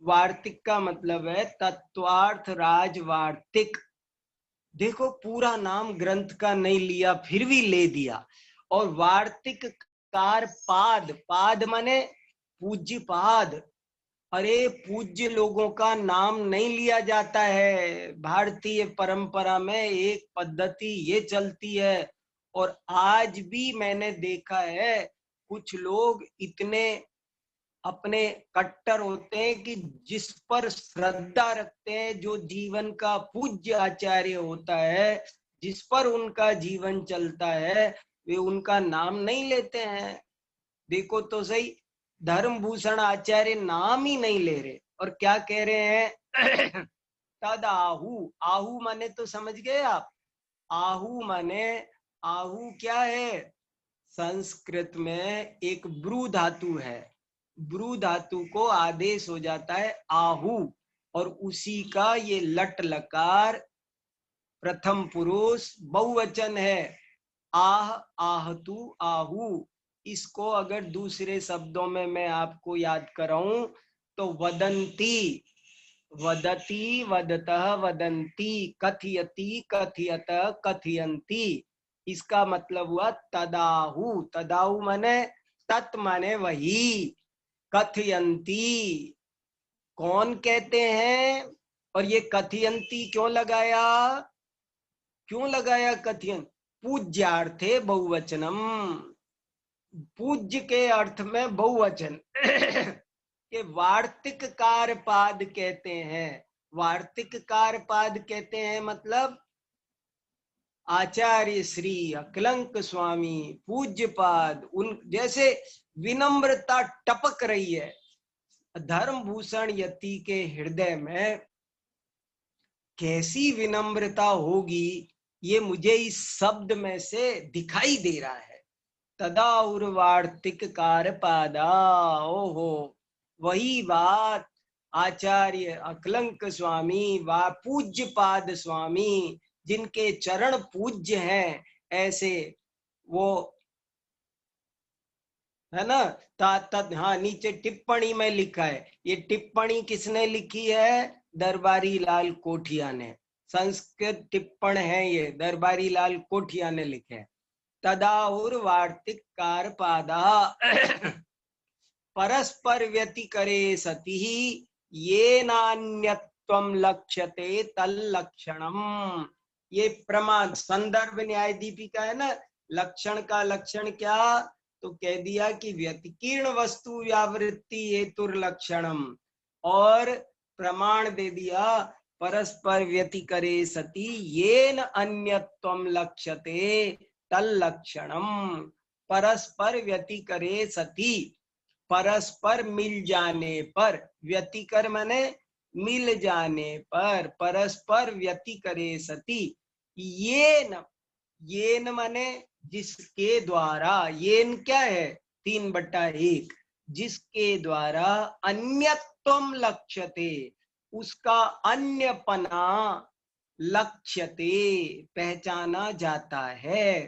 वार्तिक का मतलब है तत्वार्थ राज वार्तिक। देखो पूरा नाम ग्रंथ का नहीं लिया, फिर भी ले दिया। और वार्तिक कार पाद, पाद माने पूज्य पाद। अरे पूज्य लोगों का नाम नहीं लिया जाता है। भारतीय परंपरा में एक पद्धति ये चलती है, और आज भी मैंने देखा है कुछ लोग इतने अपने कट्टर होते हैं कि जिस पर श्रद्धा रखते हैं, जो जीवन का पूज्य आचार्य होता है, जिस पर उनका जीवन चलता है, वे उनका नाम नहीं लेते हैं। देखो तो सही, धर्मभूषण आचार्य नाम ही नहीं ले रहे, और क्या कह रहे हैं तद आहु। आहु माने तो समझ गए आप, आहु माने, आहु क्या है? संस्कृत में एक ब्रू धातु है, ब्रू धातु को आदेश हो जाता है आहु, और उसी का ये लट लकार प्रथम पुरुष बहुवचन है। आह, आहतु, आहु। इसको अगर दूसरे शब्दों में मैं आपको याद कराऊं तो वदंती, वदती, वदतः, वदंती, कथयति, कथयत, कथयंती। इसका मतलब हुआ तदाहु। तदाहु माने तत् माने वही, कथयंती कौन कहते हैं। और ये कथयंती क्यों लगाया, क्यों लगाया कथयन? पूज्यार्थे बहुवचनम, पूज्य के अर्थ में बहुवचन के वार्तिक कारपाद कहते हैं। वार्तिक कारपाद कहते हैं मतलब आचार्य श्री अकलंक स्वामी पूज्यपाद, उन जैसे विनम्रता टपक रही है धर्मभूषण यति के हृदय में। कैसी विनम्रता होगी ये मुझे इस शब्द में से दिखाई दे रहा है। तदा उर्वार्तिक कारपादा, ओहो वही बात आचार्य अकलंक स्वामी व पूज्य पाद स्वामी, जिनके चरण पूज्य हैं, ऐसे वो है ना। हाँ, नीचे टिप्पणी में लिखा है, ये टिप्पणी किसने लिखी है? दरबारी लाल कोठिया ने। संस्कृत टिप्पण है ये, दरबारी लाल कोठिया ने लिखे हैं। तदाहुर वार्तिक कारपादा परस्पर व्यतिकरे सति ये नान्यत्वम लक्ष्यते तल्लक्षणम। ये प्रमाण संदर्भ न्याय दीपिका है ना। लक्षण का लक्षण क्या, तो कह दिया कि व्यतिकीर्ण वस्तु व्यावृत्ति हेतुर्लक्षणम, और प्रमाण दे दिया परस्पर व्यतिकरे सति येन अन्यत्वम लक्ष्यते तल्लक्षणम। परस्पर व्यतिकरे सति, परस्पर मिल जाने पर, व्यतिकर माने मिल जाने पर, परस्पर व्यतिकरे सति, येन माने जिसके द्वारा, येन क्या है 3/1, जिसके द्वारा अन्यत्वम लक्ष्यते, उसका अन्यपना लक्ष्यते पहचाना जाता है।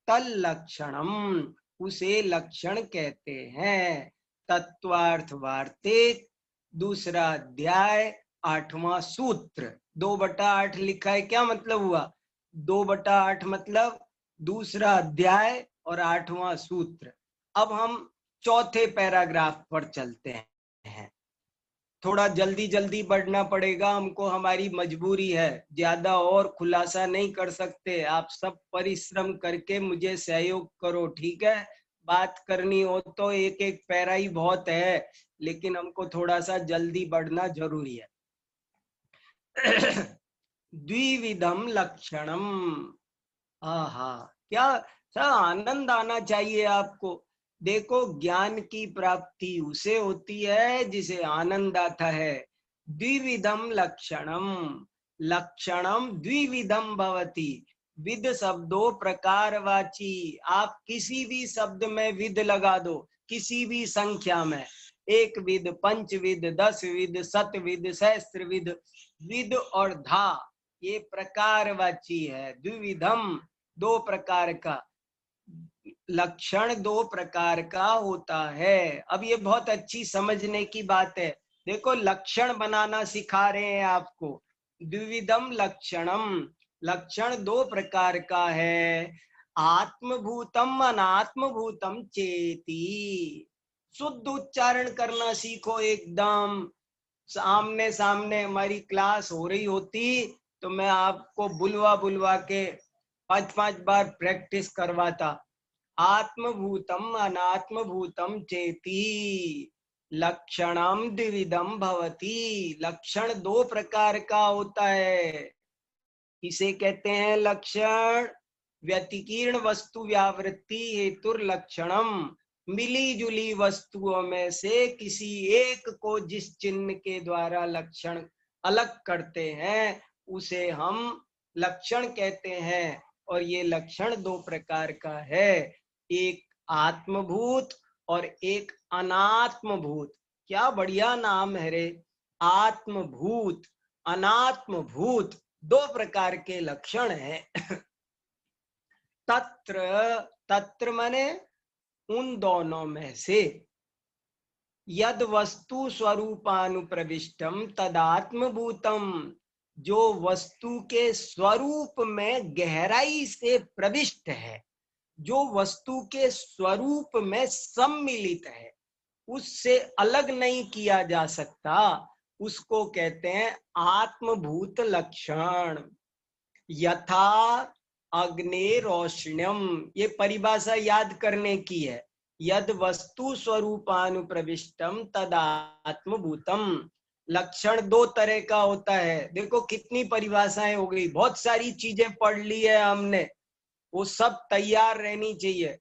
तल लक्षणम, उसे लक्षण कहते हैं। तत्वार्थ वार्तिक, दूसरा अध्याय, 8वां सूत्र। 2/8 लिखा है, क्या मतलब हुआ? 2/8 मतलब दूसरा अध्याय और 8वां सूत्र। अब हम चौथे पैराग्राफ पर चलते हैं। थोड़ा जल्दी जल्दी बढ़ना पड़ेगा हमको, हमारी मजबूरी है, ज्यादा और खुलासा नहीं कर सकते। आप सब परिश्रम करके मुझे सहयोग करो, ठीक है? बात करनी हो तो एक एक पैरा ही बहुत है, लेकिन हमको थोड़ा सा जल्दी बढ़ना जरूरी है। द्विविधम लक्षणम, आहा क्या आनंद आना चाहिए आपको। देखो ज्ञान की प्राप्ति उसे होती है जिसे आनंद आता है। द्विविधम लक्षणम, लक्षणम द्विविधम भवति। विद शब्दों प्रकारवाची, आप किसी भी शब्द में विद लगा दो, किसी भी संख्या में, 1 विद, 5 विद, 10 विद, 7 विद, सहस्त्र विद, विद और धा, ये प्रकारवाची है। द्विविधम, दो प्रकार का लक्षण, दो प्रकार का होता है। अब ये बहुत अच्छी समझने की बात है। देखो लक्षण बनाना सिखा रहे हैं आपको। द्विविधम लक्षणम, लक्षण दो प्रकार का है। आत्मभूतम अनात्मभूतम चेती। शुद्ध उच्चारण करना सीखो एकदम। सामने सामने हमारी क्लास हो रही होती तो मैं आपको बुलवा बुलवा के 5-5 बार प्रैक्टिस करवाता। आत्मभूतम अनात्मभूतम चेती लक्षणम द्विविधम भवति। लक्षण दो प्रकार का होता है। इसे कहते हैं लक्षण। व्यतिकीर्ण वस्तु व्यावृत्ति हेतुर लक्षणम। मिली जुली वस्तुओं में से किसी एक को जिस चिन्ह के द्वारा लक्षण अलग करते हैं उसे हम लक्षण कहते हैं। और ये लक्षण दो प्रकार का है, एक आत्मभूत और एक अनात्मभूत। क्या बढ़िया नाम है रे। आत्मभूत अनात्मभूत दो प्रकार के लक्षण हैं। तत्र, तत्र माने उन दोनों में से। यद वस्तु स्वरूपानुप्रविष्टम तदात्मभूतम, जो वस्तु के स्वरूप में गहराई से प्रविष्ट है, जो वस्तु के स्वरूप में सम्मिलित है, उससे अलग नहीं किया जा सकता, उसको कहते हैं आत्मभूत लक्षण। यथा अग्निरोष्ण्यम, ये परिभाषा याद करने की है। यद वस्तु स्वरूपानुप्रविष्टम तदात्मभूतम। लक्षण दो तरह का होता है। देखो कितनी परिभाषाएं हो गई, बहुत सारी चीजें पढ़ ली है हमने, वो सब तैयार रहनी चाहिए।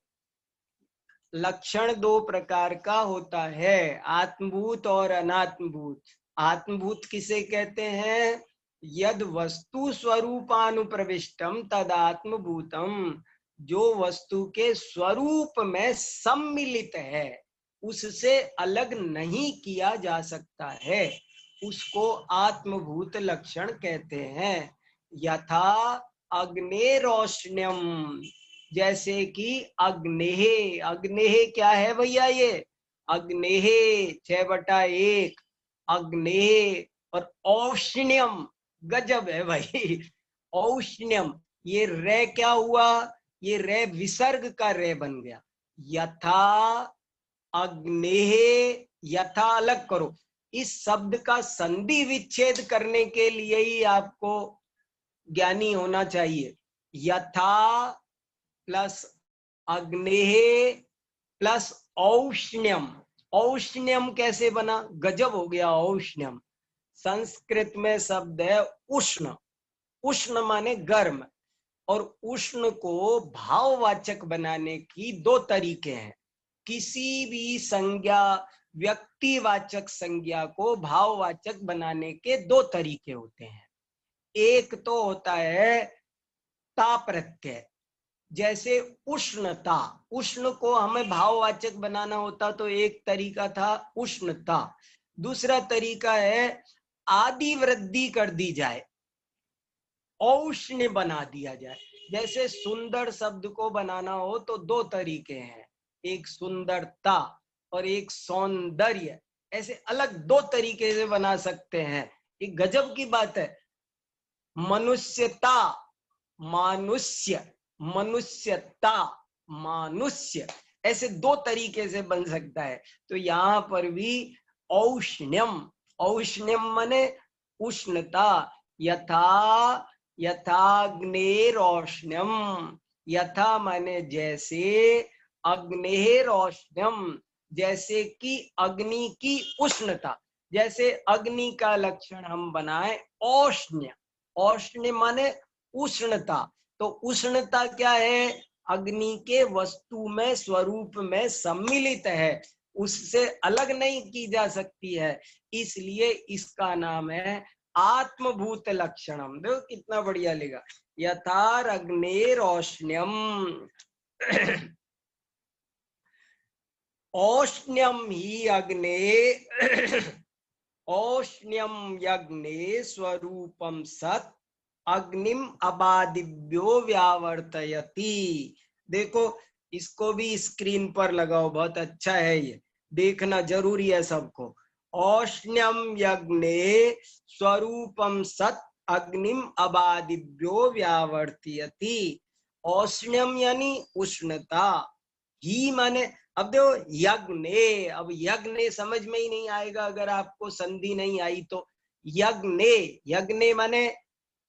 लक्षण दो प्रकार का होता है, आत्मभूत और अनात्मभूत। आत्मभूत किसे कहते हैं? यद वस्तु स्वरूपानुप्रविष्टम तदात्मभूतम, जो वस्तु के स्वरूप में सम्मिलित है, उससे अलग नहीं किया जा सकता है, उसको आत्मभूत लक्षण कहते हैं। यथा अग्निरोष्ण्यम, जैसे कि अग्नेह। अग्नेह क्या है भैया? ये अग्नेह 6/1 अग्नेह। और औष्ण्यम, गजब है भाई। औष्ण्यम, ये रे क्या हुआ? ये रे विसर्ग का रे बन गया। यथा अग्नेह, यथा अलग करो। इस शब्द का संधि विच्छेद करने के लिए ही आपको ज्ञानी होना चाहिए। यथा प्लस अग्नेह प्लस औष्ण्यम। औष्ण्यम कैसे बना? गजब हो गया। औष्ण्यम संस्कृत में शब्द है उष्ण। उष्ण माने गर्म। और उष्ण को भाववाचक बनाने की दो तरीके हैं। किसी भी संज्ञा, व्यक्तिवाचक संज्ञा को भाववाचक बनाने के दो तरीके होते हैं। एक तो होता है ता प्रत्यय, जैसे उष्णता। उष्ण को हमें भाववाचक बनाना होता तो एक तरीका था उष्णता। दूसरा तरीका है आदि वृद्धि कर दी जाए, औष्ण्य बना दिया जाए। जैसे सुंदर शब्द को बनाना हो तो दो तरीके हैं, एक सुंदरता और एक सौंदर्य। ऐसे अलग दो तरीके से बना सकते हैं। एक गजब की बात है। मनुष्यता, मानुष्य, मनुष्यता, मानुष्य, ऐसे दो तरीके से बन सकता है। तो यहाँ पर भी औष्ण्यम, औष्ण्यम माने उष्णता। यथा, यथाग्नेरोष्ण्यम, यथा माने जैसे, अग्नेरोष्ण्यम जैसे कि अग्नि की उष्णता। जैसे अग्नि का लक्षण हम बनाए औष्ण्य। औष्ण्य माने उष्णता। तो उष्णता क्या है? अग्नि के वस्तु में, स्वरूप में सम्मिलित है, उससे अलग नहीं की जा सकती है, इसलिए इसका नाम है आत्मभूत लक्षणम। देखो कितना बढ़िया लिखा, यथार अग्नेरोष्ण्यम। औष्ण्यम ही अग्ने, औष्ण्यम यज्ञे स्वरूपम सत् अग्निम अबादिभ्यो व्यावर्तयति। देखो इसको भी स्क्रीन पर लगाओ, बहुत अच्छा है, ये देखना जरूरी है सबको। औष्ण्यम यज्ञे स्वरूपम सत अग्निम अबादिभ्यो व्यावर्तयति। औष्ण्यम यानी उष्णता, ही माने, अब देखो यज्ञ, अब यज्ञ समझ में ही नहीं आएगा अगर आपको संधि नहीं आई तो। यज्ञ, यज्ञ माने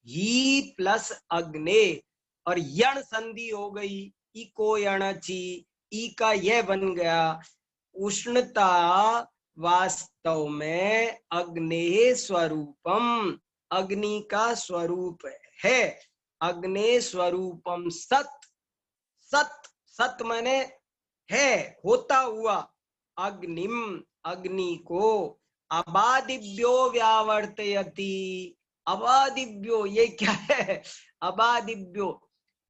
ही प्लस अग्ने, और यण संधि हो गई, इको यणची, ई का यह बन गया। उष्णता वास्तव में अग्ने स्वरूपम, अग्नि का स्वरूप है। अग्ने स्वरूपम सत, सत सत माने है, होता हुआ, अग्निम अग्नि को, अबादिभ्यो व्यावर्तयति। अबादिभ्यो ये क्या है? अबादिभ्यो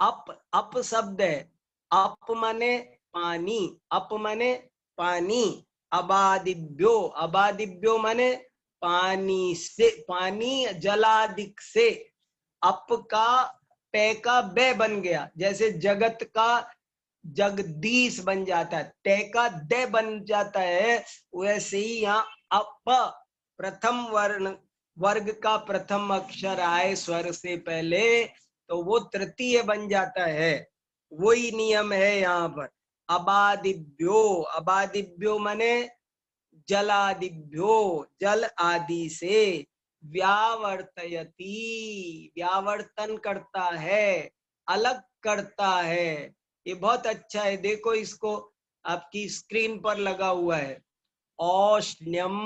अप शब्द है, अप माने पानी, अप माने पानी, अबादिभ्यो, अबादिभ्यो माने पानी से, पानी जलादिक से, अप का पे का बे बन गया, जैसे जगत का जगदीश बन जाता है, ते का दे बन जाता है, वैसे ही यहाँ अप प्रथम वर्ण वर्ग का प्रथम अक्षर आए स्वर से पहले तो वो तृतीय बन जाता है। वही नियम है यहाँ पर। अबादिभ्यो, अबादिभ्यो माने जलादिभ्यो, जल आदि से, व्यावर्तयति व्यावर्तन करता है, अलग करता है। ये बहुत अच्छा है, देखो इसको आपकी स्क्रीन पर लगा हुआ है। औष्ण्यम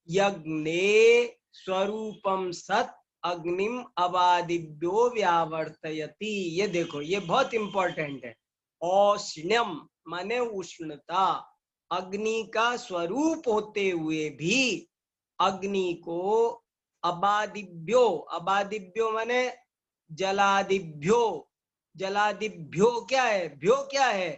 यज्ञे स्वरूपम सत अग्निम अबादिभ्यो व्यावर्तयति। ये देखो, ये बहुत इंपॉर्टेंट है। औष्ण्यम माने उष्णता, अग्नि का स्वरूप होते हुए भी अग्नि को अबादिभ्यो, अबादिभ्यो माने जलादिभ्यो, जलादिभ्यो क्या है? भ्यो क्या है?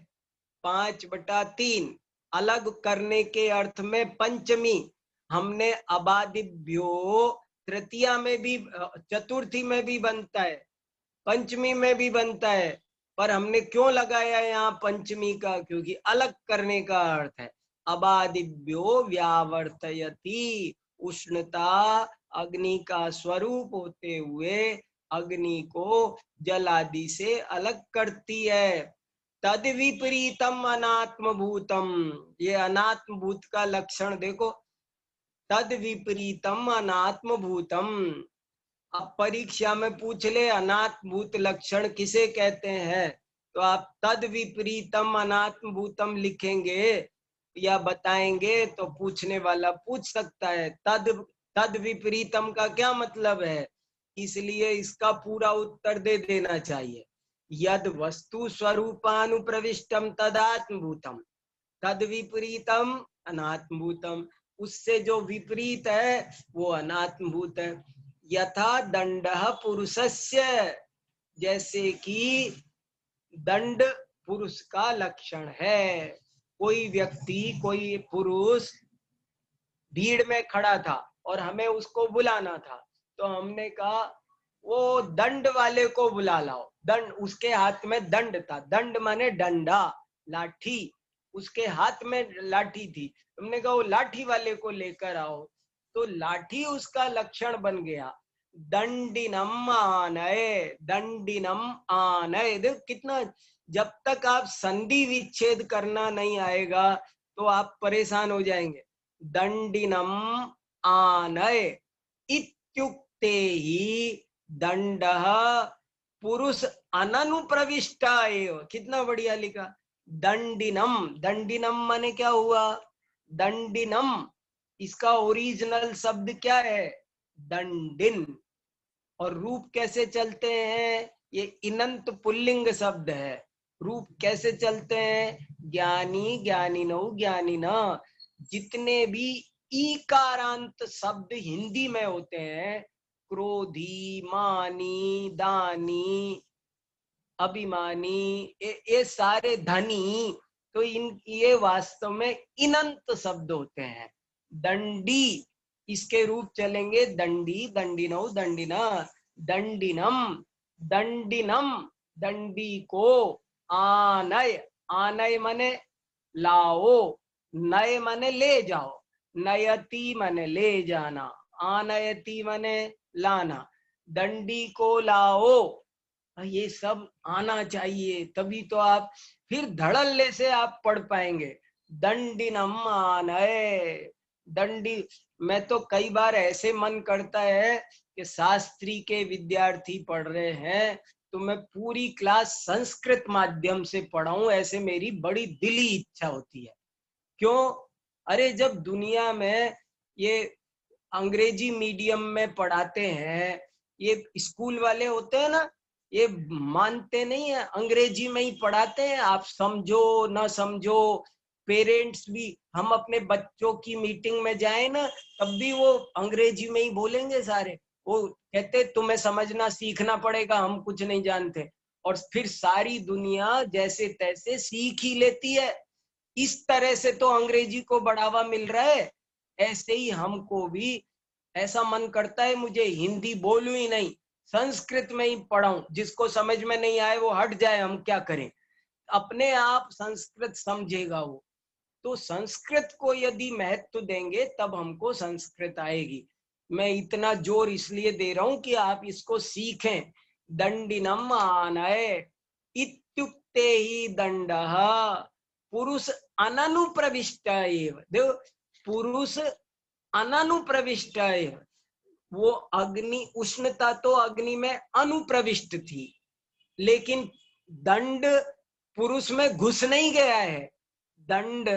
5/3, अलग करने के अर्थ में पंचमी। हमने अबादिभ्यो तृतीया में भी, चतुर्थी में भी बनता है, पंचमी में भी बनता है, पर हमने क्यों लगाया यहाँ पंचमी का? क्योंकि अलग करने का अर्थ है। अबादिभ्यो व्यावर्तयति, उष्णता अग्नि का स्वरूप होते हुए अग्नि को जल आदि से अलग करती है। तद विपरीतम अनात्म भूतम, ये अनात्म भूत का लक्षण देखो। तद विपरीतम अनात्म भूतम, अब परीक्षा में पूछ ले अनात्म भूत लक्षण किसे कहते हैं, तो आप तद विपरीतम अनात्म भूतम लिखेंगे या बताएंगे तो पूछने वाला पूछ सकता है तद विपरीतम का क्या मतलब है, इसलिए इसका पूरा उत्तर दे देना चाहिए। यद वस्तु स्वरूपानुप्रविष्टम तदात्म भूतम, तद विपरीतम अनात्म भूतम, उससे जो विपरीत है वो अनात्म भूत है। यथा दंड पुरुषस्य, जैसे कि दंड पुरुष का लक्षण है। कोई व्यक्ति, कोई पुरुष भीड़ में खड़ा था और हमें उसको बुलाना था, तो हमने कहा वो दंड वाले को बुला लाओ। दंड, उसके हाथ में दंड था, दंड माने डंडा, लाठी, उसके हाथ में लाठी थी, हमने कहा वो लाठी वाले को लेकर आओ, तो लाठी उसका लक्षण बन गया। दंडिनम आनय, दंडिनम आनय। देखो कितना, जब तक आप संधि विच्छेद करना नहीं आएगा तो आप परेशान हो जाएंगे। दंडिनम आनय इत्युक्ते ही दंड पुरुष अननुप्रविष्टा एव, कितना बढ़िया लिखा। दंडिनम, दंडिनम माने क्या हुआ? दंडिनम, इसका ओरिजिनल शब्द क्या है? दंडिन। और रूप कैसे चलते हैं? ये इनंत पुल्लिंग शब्द है। रूप कैसे चलते हैं? ज्ञानी, ज्ञानिनो, ज्ञानिना। जितने भी ईकारांत शब्द हिंदी में होते हैं, क्रोधी, मानी, दानी, अभिमानी, ये सारे धनी, तो ये वास्तव में इनंत शब्द होते हैं। दंडी, इसके रूप चलेंगे दंडी, दंडिनो, दंडिना। दंडिनम, दंडिनम, दंडी को, आनय, आनय मने लाओ, नय मने ले जाओ, नयति मने ले जाना, आनयति मने लाना, दंडी को लाओ। ये सब आना चाहिए, तभी तो आप फिर धड़ल्ले से आप पढ़ पाएंगे। दंडिनम आनय, दंडी। मैं तो कई बार ऐसे मन करता है कि शास्त्री के विद्यार्थी पढ़ रहे हैं तो मैं पूरी क्लास संस्कृत माध्यम से पढ़ाऊं, ऐसे मेरी बड़ी दिली इच्छा होती है। क्यों? अरे जब दुनिया में ये अंग्रेजी मीडियम में पढ़ाते हैं, ये स्कूल वाले होते हैं ना, ये मानते नहीं है, अंग्रेजी में ही पढ़ाते हैं, आप समझो ना समझो। पेरेंट्स भी, हम अपने बच्चों की मीटिंग में जाए ना, तब भी वो अंग्रेजी में ही बोलेंगे सारे। वो कहते तुम्हें समझना सीखना पड़ेगा, हम कुछ नहीं जानते। और फिर सारी दुनिया जैसे तैसे सीख ही लेती है। इस तरह से तो अंग्रेजी को बढ़ावा मिल रहा है। ऐसे ही हमको भी ऐसा मन करता है मुझे हिंदी बोलूं ही नहीं, संस्कृत में ही पढ़ाऊं, जिसको समझ में नहीं आए वो हट जाए, हम क्या करें। अपने आप संस्कृत समझेगा वो। तो संस्कृत को यदि महत्व देंगे तब हमको संस्कृत आएगी। मैं इतना जोर इसलिए दे रहा हूं कि आप इसको सीखें। दंडिनम आनय इत्युक्ते ही दंडः पुरुष अननुप्रविष्ट एव। देखो, पुरुष अननुप्रविष्ट एव, वो अग्नि, उष्णता तो अग्नि में अनुप्रविष्ट थी, लेकिन दंड पुरुष में घुस नहीं गया है। दंड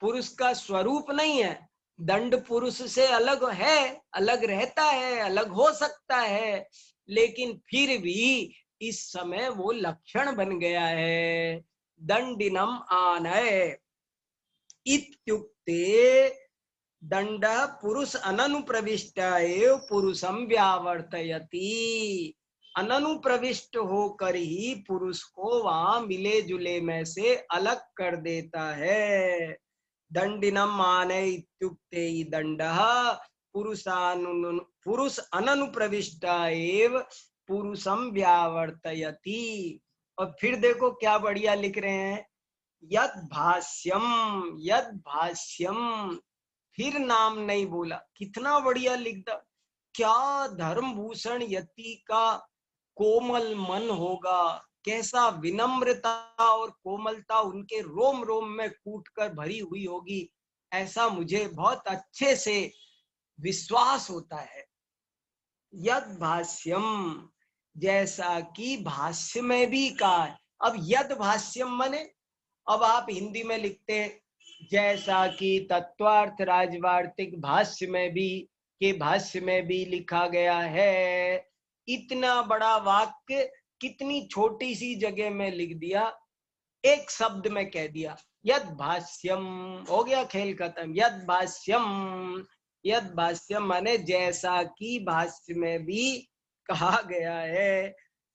पुरुष का स्वरूप नहीं है, दंड पुरुष से अलग है, अलग रहता है, अलग हो सकता है, लेकिन फिर भी इस समय वो लक्षण बन गया है। दंडिनम आनय इत्युक्ते दंड पुरुष अननुप्रविष्ट एव पुरुषम व्यावर्तयति। अननुप्रविष्ट होकर ही पुरुष को वहां मिले जुले में से अलग कर देता है। दंडिनम आनय इत्युक्ते दंडः पुरुष अननुप्रविष्ट एव पुरुषम व्यावर्तयति। और फिर देखो क्या बढ़िया लिख रहे हैं, यद भाष्यम, यद भाष्यम, फिर नाम नहीं बोला, कितना बढ़िया लिख दा। क्या धर्मभूषण यति का कोमल मन होगा, कैसा विनम्रता और कोमलता उनके रोम रोम में कूटकर भरी हुई होगी, ऐसा मुझे बहुत अच्छे से विश्वास होता है। यद भाष्यम, जैसा कि भाष्य में भी कहा है। अब यद भाष्यम माने, अब आप हिंदी में लिखते हैं जैसा कि तत्वार्थ राजवार्तिक भाष्य में भी, के भाष्य में भी लिखा गया है। इतना बड़ा वाक्य कितनी छोटी सी जगह में लिख दिया, एक शब्द में कह दिया, यद भाष्यम, हो गया खेल खत्म। यद भाष्यम, यद भाष्यम माने जैसा कि भाष्य में भी कहा गया है।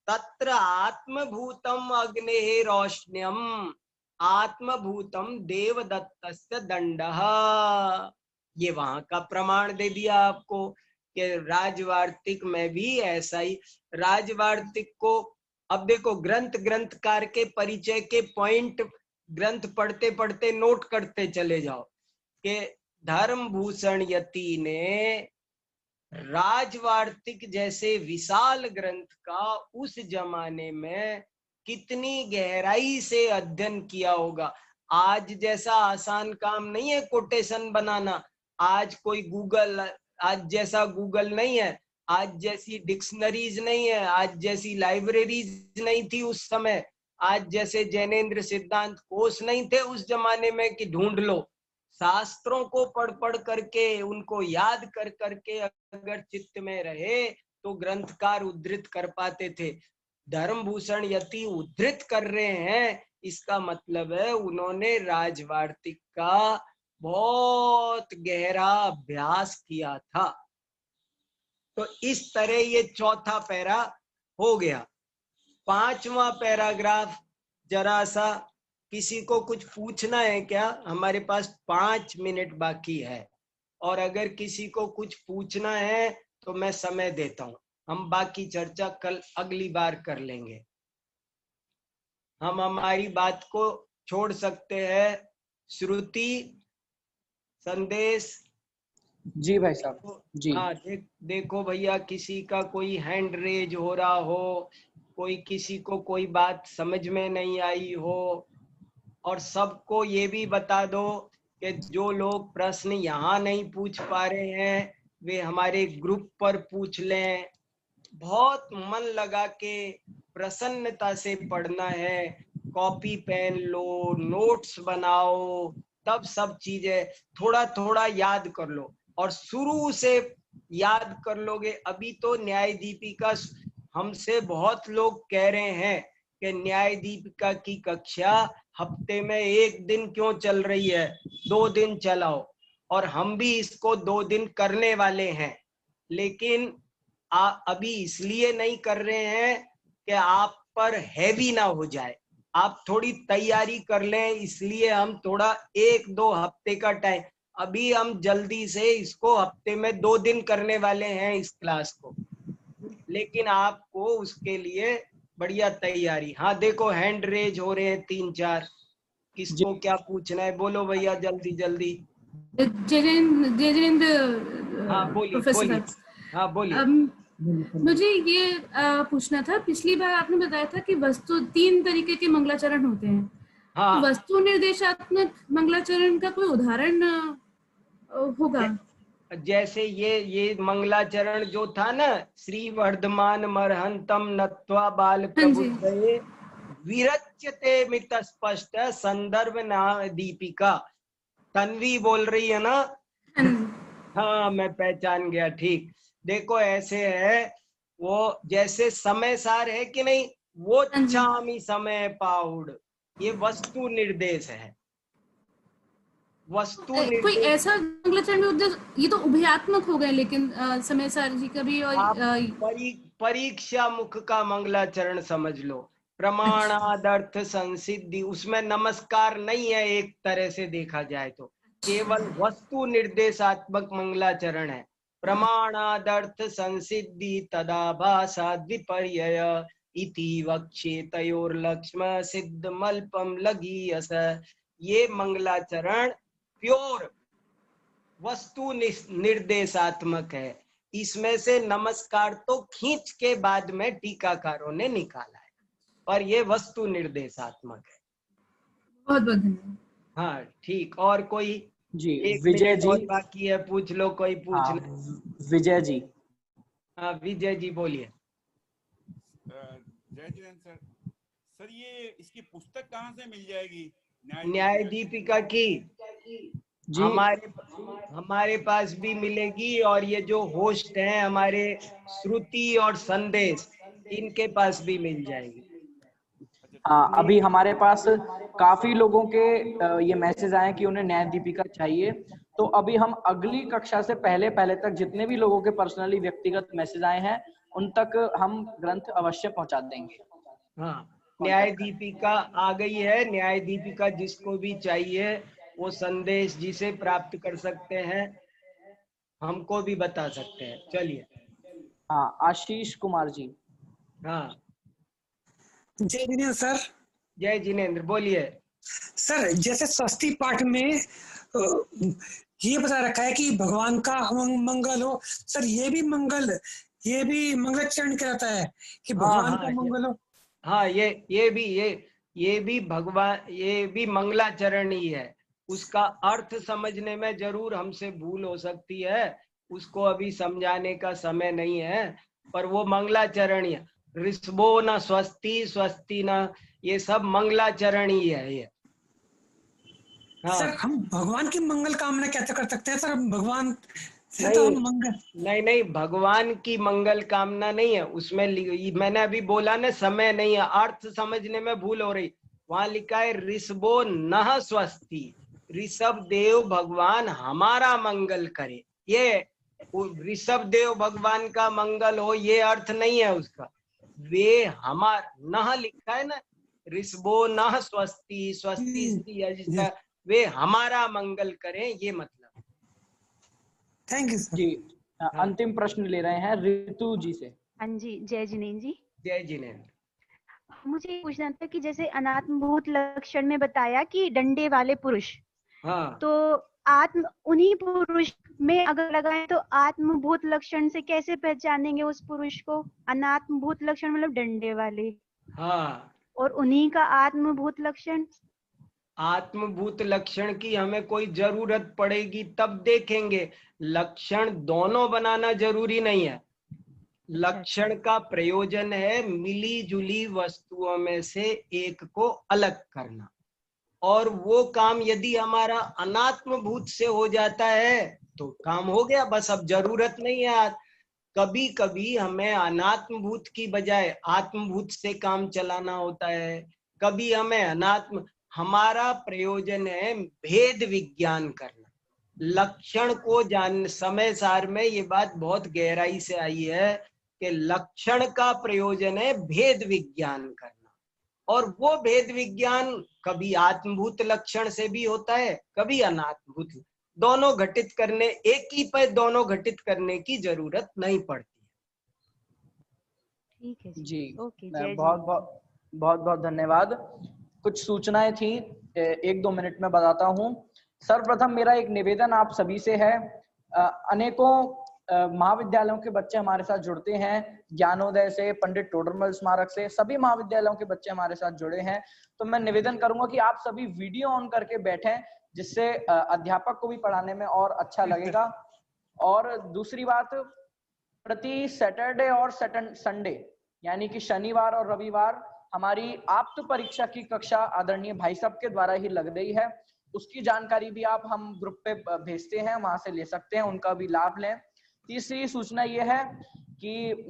तत्र आत्मभूतम अग्नेरोष्ण्यम, आत्मभूतम देवदत्तस्य दंडः, ये वहां का प्रमाण दे दिया आपको कि राजवार्तिक में भी ऐसा ही। राजवार्तिक को अब देखो, ग्रंथ ग्रंथकार के परिचय के पॉइंट ग्रंथ पढ़ते पढ़ते नोट करते चले जाओ कि धर्मभूषण यति ने राजवार्तिक जैसे विशाल ग्रंथ का उस जमाने में कितनी गहराई से अध्ययन किया होगा। आज जैसा आसान काम नहीं है कोटेशन बनाना, आज कोई गूगल, आज जैसा गूगल नहीं है, आज जैसी डिक्शनरीज नहीं है, आज जैसी लाइब्रेरीज नहीं थी उस समय, आज जैसे जैनेन्द्र सिद्धांत कोश नहीं थे उस जमाने में कि ढूंढ लो। शास्त्रों को पढ़ पढ़ करके, उनको याद कर करके अगर चित्त में रहे तो ग्रंथकार उद्धृत कर पाते थे। धर्मभूषण यति उद्धृत कर रहे हैं, इसका मतलब है उन्होंने राजवार्तिक का बहुत गहरा अभ्यास किया था। तो इस तरह ये चौथा पैरा हो गया। पांचवा पैराग्राफ, जरा सा किसी को कुछ पूछना है क्या? हमारे पास 5 मिनट बाकी है, और अगर किसी को कुछ पूछना है तो मैं समय देता हूँ। हम बाकी चर्चा कल अगली बार कर लेंगे। हम हमारी बात को छोड़ सकते हैं। श्रुति, संदेश। जी भाई साहब जी। हाँ, देखो भैया, किसी का कोई हैंड रेज हो रहा हो, कोई किसी को कोई बात समझ में नहीं आई हो, और सबको ये भी बता दो कि जो लोग प्रश्न यहाँ नहीं पूछ पा रहे हैं वे हमारे ग्रुप पर पूछ लें। बहुत मन लगा के प्रसन्नता से पढ़ना है। कॉपी पेन लो, नोट्स बनाओ, तब सब चीजें थोड़ा थोड़ा याद कर लो, और शुरू से याद कर लोगे। अभी तो न्याय दीपिका हमसे बहुत लोग कह रहे हैं कि न्याय दीपिका की कक्षा हफ्ते में 1 दिन क्यों चल रही है, 2 दिन चलाओ। और हम भी इसको 2 दिन करने वाले हैं, लेकिन अभी इसलिए नहीं कर रहे हैं कि आप पर हैवी ना हो जाए, आप थोड़ी तैयारी कर लें, इसलिए हम थोड़ा 1-2 हफ्ते का टाइम, अभी हम जल्दी से इसको हफ्ते में 2 दिन करने वाले हैं इस क्लास को, लेकिन आपको उसके लिए बढ़िया तैयारी। हाँ देखो, हैंड रेज हो रहे हैं 3-4, किसको क्या पूछना है बोलो भैया, जल्दी जल्दी। जय जिनेंद्र हाँ बोलिए बोलिए। हाँ बोलिए। मुझे ये पूछना था, पिछली बार आपने बताया था कि वस्तु 3 तरीके के मंगलाचरण होते हैं। हाँ, तो वस्तु निर्देशात्मक मंगलाचरण का कोई उदाहरण होगा? जैसे ये मंगलाचरण जो था ना, श्री वर्धमान मरहंतम नत्वा बाल प्रबुद्धये विरच्यते मित स्पष्ट संदर्भ ना दीपिका। तन्वी बोल रही है ना? हाँ मैं पहचान गया, ठीक। देखो ऐसे है, वो जैसे समय सार है कि नहीं, वो छामी समय पाउड, ये वस्तु निर्देश है। वस्तु कोई ऐसा मंगलाचरण में उद्देश्य, ये तो उभयात्मक हो गए, लेकिन समय सार जी का भी। और परीक्षा मुख का मंगलाचरण समझ लो, प्रमाणादर्थ संसिद्धि, उसमें नमस्कार नहीं है एक तरह से देखा जाए तो, केवल वस्तु निर्देशात्मक मंगलाचरण है। प्रमाणादर्थ संसिद्धि तदाभासा विपर्यय इति वक्षेतयोर लक्ष्म सिद्ध मल्पम लगीयस। ये मंगलाचरण प्योर वस्तु निर्देशात्मक है। इसमें से नमस्कार तो खींच के बाद में टीकाकारों ने निकाला है, पर ये वस्तु निर्देशात्मक है। बहुत बहुत धन्यवाद। हाँ ठीक, और कोई? जी, 1 विजय मिनट जी और बाकी है, पूछ लो कोई पूछना। विजय जी। हाँ विजय जी बोलिए। जय जिनेंद्र सर, ये इसकी पुस्तक कहाँ से मिल जाएगी? न्याय दीपिका की जी हमारे पास भी मिलेगी, और ये जो होस्ट हैं हमारे श्रुति और संदेश, इनके पास भी मिल जाएगी। हाँ, अभी हमारे पास काफी लोगों के ये मैसेज आए कि उन्हें न्याय दीपिका चाहिए, तो अभी हम अगली कक्षा से पहले तक जितने भी लोगों के पर्सनली व्यक्तिगत मैसेज आए हैं उन तक हम ग्रंथ अवश्य पहुंचा देंगे। हाँ, न्याय दीपिका आ गई है। न्याय दीपिका जिसको भी चाहिए वो संदेश जी से प्राप्त कर सकते हैं, हमको भी बता सकते हैं। चलिए। हाँ, आशीष कुमार जी। हाँ जय जिनेंद्र सर। जय जिनेंद्र बोलिए। सर जैसे स्वस्ति पाठ में ये बता रखा है कि भगवान का मंगल हो, सर ये भी मंगलाचरण कहलाता है कि भगवान का मंगल हो? हाँ ये भी भगवान, ये भी मंगलाचरण ही है। उसका अर्थ समझने में जरूर हमसे भूल हो सकती है, उसको अभी समझाने का समय नहीं है, पर वो मंगलाचरण ही है। ऋषभो न स्वस्ति, स्वस्ति न, ये सब मंगलाचरण ही है ये। हाँ। सर हम भगवान की मंगल कामना कैसे कर सकते हैं सर? भगवान से नहीं, तो हम मंगल नहीं भगवान की मंगल कामना नहीं है उसमें। मैंने अभी बोला ना, समय नहीं है, अर्थ समझने में भूल हो रही। वहां लिखा है ऋषभो नः स्वस्ति, ऋषभ देव भगवान हमारा मंगल करे। ये ऋषभ देव भगवान का मंगल हो ये अर्थ नहीं है उसका। वे हमार नः लिखा है ना, ऋषभो नः स्वस्ति, स्वस्ति वे हमारा मंगल करें, ये मतलब है। थैंक यू सर जी। अंतिम प्रश्न ले रहे हैं ऋतु जी से। हाँ जी, जय जिनेन्द्र जी। जय जिनेन्द्र। मुझे ये पूछना था कि जैसे अनात्मभूत लक्षण में बताया कि डंडे वाले पुरुष, हाँ, तो आत्म उन्हीं पुरुष में अगर लगाए तो आत्मभूत लक्षण से कैसे पहचानेंगे उस पुरुष को? अनात्मभूत लक्षण मतलब डंडे वाले, हाँ, और उन्हीं का आत्मभूत लक्षण। आत्मभूत लक्षण की हमें कोई जरूरत पड़ेगी तब देखेंगे। लक्षण दोनों बनाना जरूरी नहीं है। लक्षण का प्रयोजन है मिली जुली वस्तुओं में से एक को अलग करना, और वो काम यदि हमारा अनात्मभूत से हो जाता है तो काम हो गया, बस अब जरूरत नहीं है। कभी कभी हमें अनात्मभूत की बजाय आत्मभूत से काम चलाना होता है, कभी हमें अनात्म। हमारा प्रयोजन है भेद विज्ञान करना। लक्षण को जान समय सार में ये बात बहुत गहराई से आई है कि लक्षण का प्रयोजन है भेद विज्ञान करना, और वो भेद विज्ञान कभी आत्मभूत लक्षण से भी होता है, कभी अनात्मभूत। दोनों घटित करने, एक ही पर दोनों घटित करने की जरूरत नहीं पड़ती। ठीक है जी, ओके, बहुत बहुत बहुत बहुत धन्यवाद। कुछ सूचनाएं थी, 1-2 मिनट में बताता हूँ। सर्वप्रथम मेरा एक निवेदन आप सभी से है। अनेकों महाविद्यालयों के बच्चे हमारे साथ जुड़ते हैं, ज्ञानोदय से, पंडित टोडरमल स्मारक से, सभी महाविद्यालयों के बच्चे हमारे साथ जुड़े हैं। तो मैं निवेदन करूंगा कि आप सभी वीडियो ऑन करके बैठें, जिससे अध्यापक को भी पढ़ाने में और अच्छा लगेगा। और दूसरी बात, प्रति सैटरडे और संडे यानी कि शनिवार और रविवार हमारी आप्त परीक्षा की कक्षा आदरणीय भाई साहब के द्वारा ही लग रही है। उसकी जानकारी भी आप हम ग्रुप पे भेजते हैं, वहां से ले सकते हैं, उनका भी लाभ लें। तीसरी सूचना यह है कि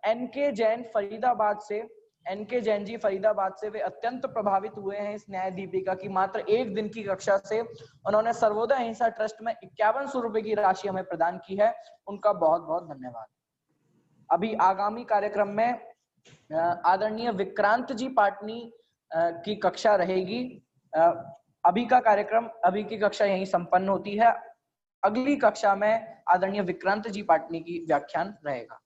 एनके जैन फरीदाबाद से, एनके जैन जी फरीदाबाद से, वे अत्यंत प्रभावित हुए हैं इस न्याय दीपिका की मात्र 1 दिन की कक्षा से। उन्होंने सर्वोदय अहिंसा ट्रस्ट में 5100 रुपए की राशि हमें प्रदान की है, उनका बहुत बहुत धन्यवाद। अभी आगामी कार्यक्रम में आदरणीय विक्रांत जी पाटनी की कक्षा रहेगी। अभी का कार्यक्रम, अभी की कक्षा यहीं संपन्न होती है। अगली कक्षा में आदरणीय विक्रांत जी पाटनी की व्याख्यान रहेगा।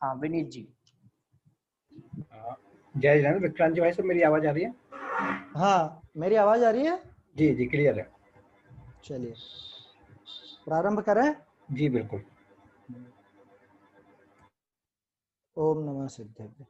हाँ विनीत जी। जय जिनेन्द्र। विक्रांत जी भाई साहब, मेरी आवाज आ रही है? हाँ, मेरी आवाज आ रही है? जी जी, क्लियर है। चलिए प्रारंभ करें। जी बिल्कुल। ओम नमः सिद्धेभ्य।